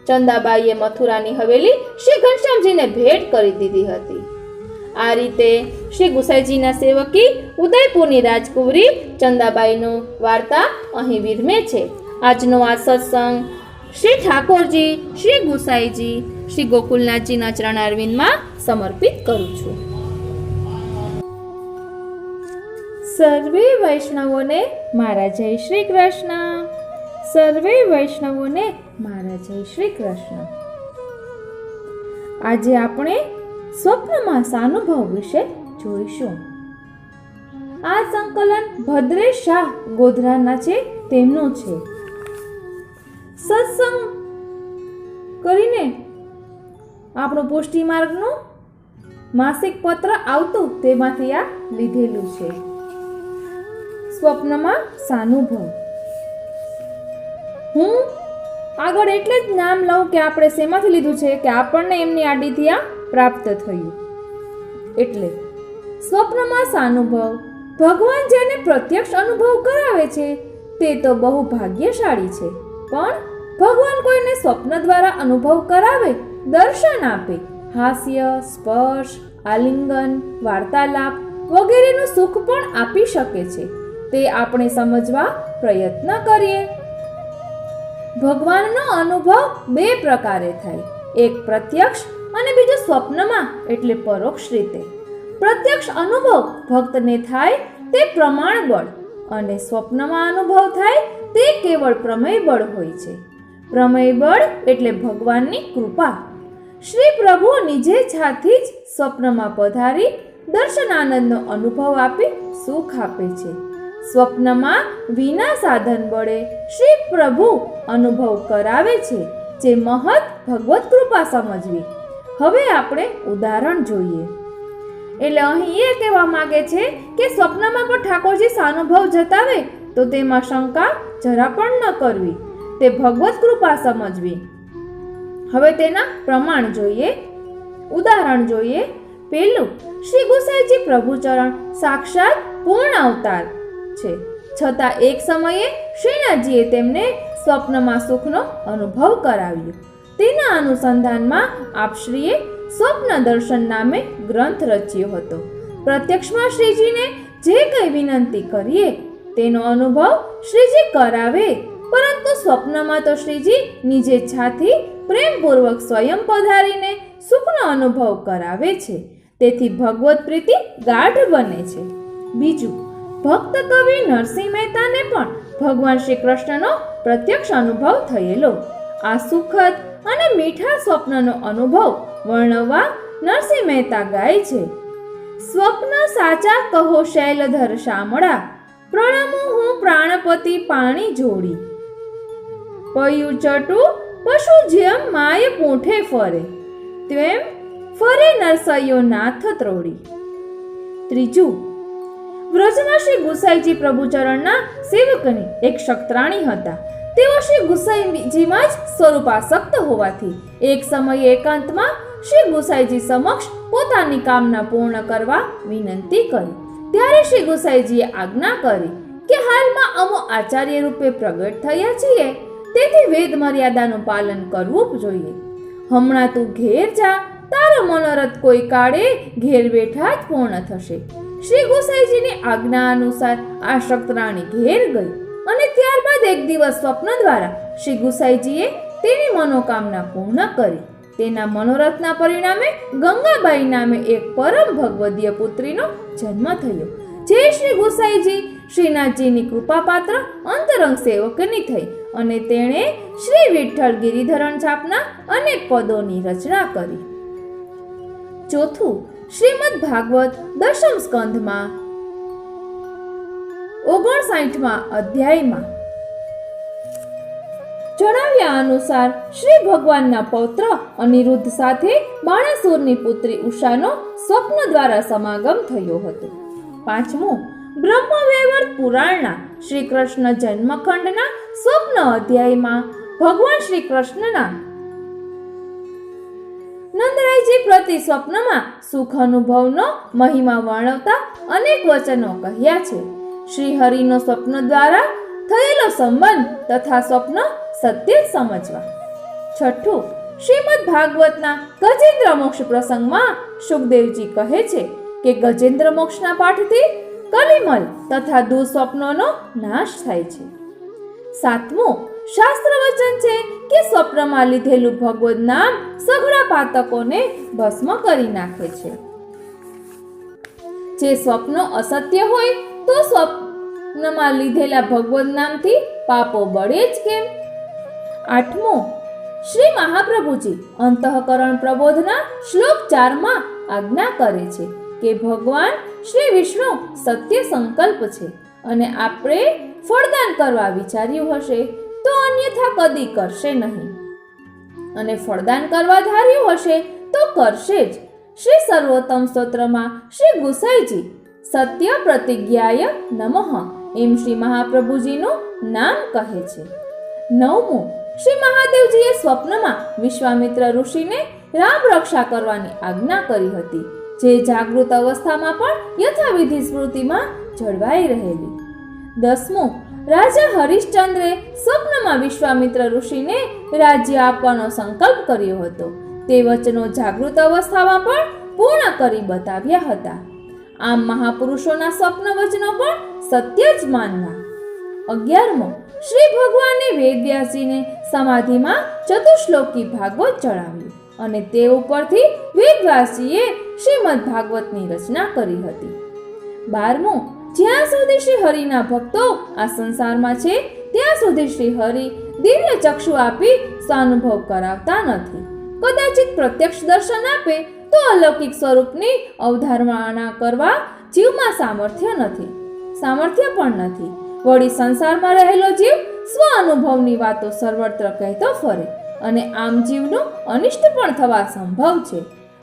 ચંદાબાઈએ મથુરાની હવેલી શ્રી ઘનશ્યામજીને ભેટ કરી દીધી હતી. આ રીતે શ્રી ગુસાઈજીના સેવકી ઉદયપુરની રાજકુંવરી ચંદાબાઈનો વાર્તા અહીં વિરમે છે. આજનો આ સત્સંગ શ્રી ઠાકોરજી, શ્રી ગુસાઈજી, શ્રી ગોકુલનાથજીના ચરણારવિંદમાં સમર્પિત કરું છું. સર્વે વૈષ્ણવોને મારા જય શ્રી કૃષ્ણ. સર્વે વૈષ્ણવોને મારા જય શ્રી કૃષ્ણ. આજે આપણે સ્વપ્નમાં સાનુભવ વિશે જોઈશું. આ સંકલન ભદ્રેશ શાહ ગોધરાના છે, તેમનું છે. સત્સંગ કરીને આપણું પુષ્ટિ માર્ગનું માસિક પત્ર આવતું તેમાંથી આ લીધેલું છે. સ્વપ્નમાં સાનુભવ. હું આગળ એટલે જ નામ લઉં કે આપણે શેમાંથી લીધું છે કે આપણને એમની આડીથી આ પ્રાપ્ત થયું. એટલે સ્વપ્નમાં સાનુભવ. ભગવાન જેને પ્રત્યક્ષ અનુભવ કરાવે છે તે તો બહુ ભાગ્યશાળી છે. પણ ભગવાન કોઈને સ્વપ્ન દ્વારા અનુભવ કરાવે, દર્શન આપે, હાસ્ય, સ્પર્શ, આલિંગન, વાર્તાલાપ વગેરેનું સુખ પણ આપી શકે છે. તે આપણે સમજવા પ્રયત્ન કરીએ. ભગવાનનો અનુભવ 2 પ્રકારે થાય. એક પ્રત્યક્ષ અને બીજો સ્વપ્નમાં એટલે પરોક્ષ રીતે. પ્રત્યક્ષ અનુભવ ભક્તને થાય તે પ્રમાણ બળ અને સ્વપ્નમાં અનુભવ થાય તે કેવળ પ્રમેય બળ હોય છે. પ્રમેય બળ એટલે ભગવાનની કૃપા. શ્રી પ્રભુ નિજેચ્છાથી જ સ્વપ્નમાં પધારી દર્શન આનંદનો અનુભવ આપી સુખ આપે છે. સ્વપ્નમાં વિના સાધન બળે શ્રી પ્રભુ અનુભવ કરાવે છે, જે મહત ભગવત કૃપા સમજવી. હવે આપણે ઉદાહરણ જોઈએ. એટલે અહીં એ કહેવા માંગે છે કે સ્વપ્નમાં પણ ઠાકોરજી સાનુભવ જતાવે તો તેમાં શંકા જરા પણ ન કરવી, તે ભગવત કૃપા સમજવી. હવે તેના પ્રમાણ જોઈએ, ઉદાહરણ જોઈએ. પહેલું, શ્રી ગુસાઈજી પ્રભુચરણ સાક્ષાત પૂર્ણ અવતાર છે, છતાં એક સમયે શ્રીનાથજીએ તેમને સ્વપ્નમાં સુખનો અનુભવ કરાવ્યો. તેના અનુસંધાનમાં આપશ્રીએ સ્વપ્ન દર્શન નામે ગ્રંથ રચ્યો હતો. પ્રત્યક્ષમાં શ્રીજીને જે કંઈ વિનંતી કરીએ તેનો અનુભવ શ્રીજી કરાવે, પરંતુ સ્વપ્નમાં તો શ્રીજી નિજેચ્છાથી પ્રેમપૂર્વક સ્વયં પધારીને સુખનો અનુભવ કરાવે છે. તેથી ભગવત પ્રીતિ ગાઢ બને છે. બીજું, ભક્ત કવિ નરસિંહ મહેતાને પણ ભગવાન શ્રી કૃષ્ણનો પ્રત્યક્ષ અનુભવ થયેલો. આ સુખદ અને મીઠા સ્વપ્નનો અનુભવ વર્ણવવા નરસિંહ મહેતા ગાય છે: સ્વપ્ન સાચા કહો શૈલધર શામળા, પ્રણમું હું પ્રાણપતિ પાણી જોડી. પયું ચટુ પશુ જેમ માય પૂંઠે ફરે, તેમ ફરે નરસૈયો નાથ ત્રોડી. ત્રીજું, વ્રજમાં શ્રી ગુસાઈજી પ્રભુચરણના સેવકની એક શક્તરાણી હતા. તેઓ શ્રી ગુસાઈજીમાં જ સ્વરૂપાસક્ત હોવાથી એક સમયે એકાંતમાં શ્રી ગુસાઈજી સમક્ષ પોતાની કામના પૂર્ણ કરવા વિનંતી કરી. ત્યારે શ્રી ગુસાઈજીએ આજ્ઞા કરી કે હાલમાં અમો આચાર્ય રૂપે પ્રગટ થયા છીએ, તેથી વેદ મર્યાદાનું પાલન કરવું જોઈએ. હમણાં તું ઘેર જા, તારો મનોરથ કોઈ કાળે ઘેર બેઠા જ પૂર્ણ થશે. શ્રી ગુસાઈજીની આજ્ઞા અનુસાર આ શક્તરાણી ઘેર ગઈ અને ત્યારબાદ એક દિવસ સ્વપ્ન દ્વારા શ્રી ગુસાઈજીએ તેની મનોકામના પૂર્ણ કરી. તેના મનોરથના પરિણામે ગંગાબાઈ નામે એક પરમ ભગવદીય પુત્રીનો જન્મ થયો, જે શ્રી ગુસાઈજી શ્રીનાથજીની કૃપાપાત્ર અંતરંગ સેવકની થઈ અને તેણે શ્રી વિઠ્ઠલ ગિરિધરણ છાપના અનેક પદોની રચના કરી. ચોથું, શ્રીમદ ભાગવત દશમ સ્કંધમાં 59મા અધ્યાયમાં જણાવ્યા અનુસાર શ્રી ભગવાનના પૌત્ર અનિરુદ્ધ સાથે બાણાસુરની પુત્રી ઉષાનો સ્વપ્ન દ્વારા સમાગમ થયો હતો. પાંચમું, બ્રહ્મવૈવર્ત પુરાણના શ્રી કૃષ્ણ જન્મખંડના સ્વપ્ન અધ્યાયમાં ભગવાન શ્રી કૃષ્ણના નંદરાયજી પ્રતિ સ્વપ્નમાં સુખ અનુભવનો મહિમા વર્ણવતા અનેક વચનો કહ્યા છે. શ્રી હરિનો સ્વપ્ન દ્વારા થયેલો સંબંધ તથા સ્વપ્ન સત્ય સમજવા. છઠ્ઠું, શ્રીમદ ભાગવતના ગજેન્દ્ર મોક્ષ પ્રસંગમાં સુખદેવજી કહે છે કે ગજેન્દ્ર મોક્ષના પાઠથી કલિમલ તથા દુઃસ્વપ્નોનો નાશ થાય છે. સાતમું, શાસ્ત્ર વચન છે કે સ્વપ્નમાં લીધેલું ભગવદ નામ સઘળા પાતકોને ભસ્મ કરી નાખે છે. જે સ્વપ્નો અસત્ય હોય તો સ્વપ્નમાં લીધેલા ભગવદ નામથી પાપો બળે જ કેમ? આઠમું, શ્રી મહાપ્રભુજી અંતઃકરણ પ્રબોધના શ્લોક 4માં આજ્ઞા કરે છે કે ભગવાન શ્રી વિષ્ણુ સત્ય સંકલ્પ છે અને આપણે ફળદાન કરવા વિચાર્યું હશે તો અન્યથા કદી કરશે નહીં, અને ફળદાન કરવા ધાર્યું હશે તો કરશે જ. શ્રી સર્વોત્તમ સ્તોત્રમાં શ્રી ગુસાઈજી સત્ય પ્રતિજ્ઞાય નમઃ એમ શ્રી મહાપ્રભુજીનું નામ કહે છે. નવમું, શ્રી મહાદેવજીએ સ્વપ્નમાં વિશ્વામિત્ર ઋષિને રામ રક્ષા કરવાની આજ્ઞા કરી હતી, જે જાગૃત અવસ્થામાં પણ યથાવિધિ સ્મૃતિમાં જળવાઈ રહેલી. દસમું, રાજા હરિશ્ચંદ્રે સ્વપ્નમાં વિશ્વામિત્ર ઋષિને રાજ્ય આપવાનો સંકલ્પ કર્યો હતો. તે વચનો જાગૃત અવસ્થામાં પણ પૂર્ણ કરી બતાવ્યા હતા. આમ મહાપુરુષોના સ્વપ્ન વચનો પણ સત્ય જ માનવા. 11મો, શ્રી ભગવાને વેદવ્યાસજીને સમાધિમાં ચતુશ્લોકી ભાગવત ચડાવ્યું અને તે ઉપરથી વેદવ્યાસજીએ શ્રીમદ ભાગવતની રચના કરી હતી. 12મું, જ્યાં સુધી શ્રી હરિના ભક્તો આ સંસારમાં છે ત્યાં સુધી શ્રી હરિ દિવ્ય ચક્ષુ આપી સ્વાનુભવ કરાવતા નથી. કદાચિત પ્રત્યક્ષ દર્શન આપે તો અલૌકિક સ્વરૂપની અવધારણા કરવા જીવમાં સામર્થ્ય પણ નથી. વળી સંસારમાં રહેલો જીવ સ્વ અનુભવની વાતો સર્વત્ર કહેતો ફરે અને આમ જીવનું અનિષ્ટ પણ થવા સંભવ છે.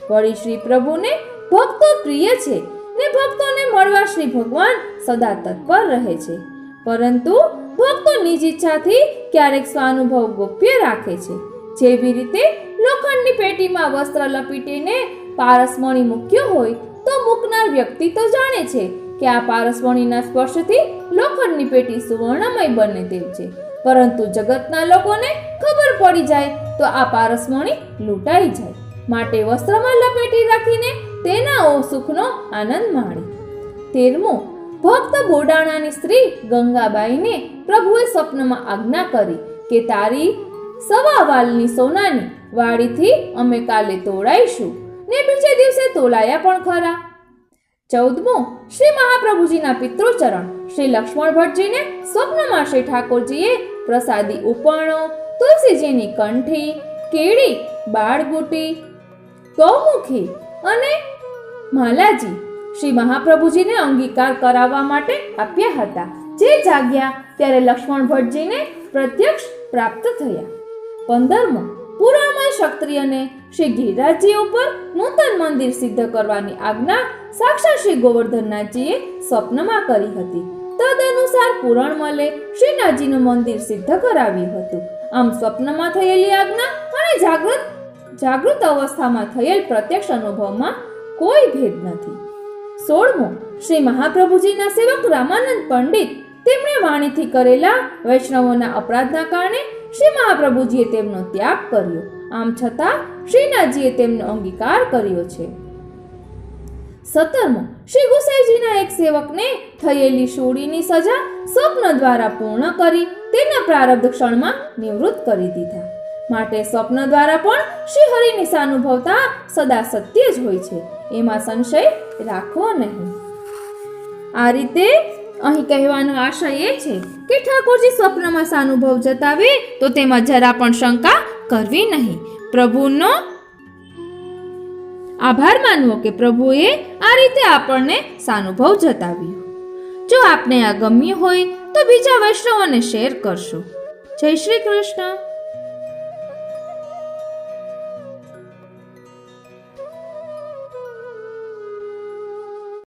વળી શ્રી પ્રભુને ભક્તો પ્રિય છે ને ભક્તોને મળવા શ્રી ભગવાન સદા તત્પર રહે છે, પરંતુ ભક્તો નિજ ઈચ્છાથી ક્યારેક સ્વાનુભવ ગોપ્ય રાખે છે. જેવી રીતે લોખંડની પેટીમાં વસ્ત્ર લપેટીને પારસમણી મૂક્યો હોય તો મૂકનાર વ્યક્તિ તો જાણે છે કે આ પારસમણીના સ્પર્શથી લોખંડની પેટી સુવર્ણમય બને તેમ છે, પરંતુ જગતના લોકોને ખબર પડી જાય તો આ પારસમણી લૂંટાઈ જાય. માટે વસ્ત્રમાં લપેટી રાખીને તેના સુખનો આનંદ માણે. 13મું, ભક્ત બોડાણાની સ્ત્રી ગંગાબાઈને પ્રભુએ સ્વપ્નમાં આજ્ઞા કરી કે તારી સવા વાલની સોનાની વાડીથી અમે કાલે તોડાઈશું, ને બીજે દિવસે તોલાયા પણ ખરા. 14મું, શ્રી મહાપ્રભુજીના પિતૃચરણ. શ્રી લક્ષ્મણ ભટ્ટજીને સ્વપ્નમાં શ્રી ઠાકોરજીએ પ્રસાદી ઉપરણો, તુલસીજીની કંઠી, કેળી, બાળબુટી, ગૌમુખી અને માલાજી શ્રી મહાપ્રભુજીને અંગીકાર કરાવવા માટે આપ્યા હતા, જે જાગ્યા ત્યારે લક્ષ્મણ ભટ્ટજીને પ્રત્યક્ષ પ્રાપ્ત થયા. 15મું, પુરાણમય ક્ષત્રિયને શ્રી ગિરિરાજજી ઉપર નૂતન મંદિર સિદ્ધ કરવાની આજ્ઞા સાક્ષાત શ્રી ગોવર્ધનનાથજીએ સ્વપ્નમાં કરી હતી. તદનુસાર પુરાણમલે શ્રીનાથજીનું મંદિર સિદ્ધ કરાવ્યું હતું. આમ સ્વપ્નમાં થયેલી આજ્ઞા અને જાગૃત અવસ્થામાં થયેલ પ્રત્યક્ષ અનુભવમાં કોઈ ભેદ નથી. 16મું, શ્રી મહાપ્રભુજીના સેવક રામાનંદ પંડિત તેમણે વાણીથી કરેલા વૈષ્ણવોના અપરાધના કારણે શ્રી મહાપ્રભુજીએ તેમનો ત્યાગ કર્યો. આમ છતાં શ્રીનાથજીએ તેમનો અંગીકાર કર્યો છે. 17મું, શ્રી ગુસાઈજીના એક સેવકને થયેલી શૂળીની સજા સ્વપ્ન દ્વારા પૂર્ણ કરી તેના પ્રારબ્ધ ક્ષણમાં નિવૃત્ત કરી દીધા. માટે સ્વપ્ન દ્વારા પણ શ્રી હરિની સાનુભવતા સદા સત્ય જ હોય છે, એમાં સંશય રાખવો નહીં. આ રીતે અહીં કહેવાનો આશય એ છે કે ઠાકોરજી સ્વપ્નમાં સાનુભવ જતાવે તો તેમાં જરા પણ શંકા કરવી નહીં. પ્રભુનો આભાર માનવો કે પ્રભુએ આ રીતે આપણને સાનુભવ જતાવ્યું. જો આપને આ ગમ્યું હોય તો બીજા વૈષ્ણવોને શેર કરશો. જય શ્રી કૃષ્ણ.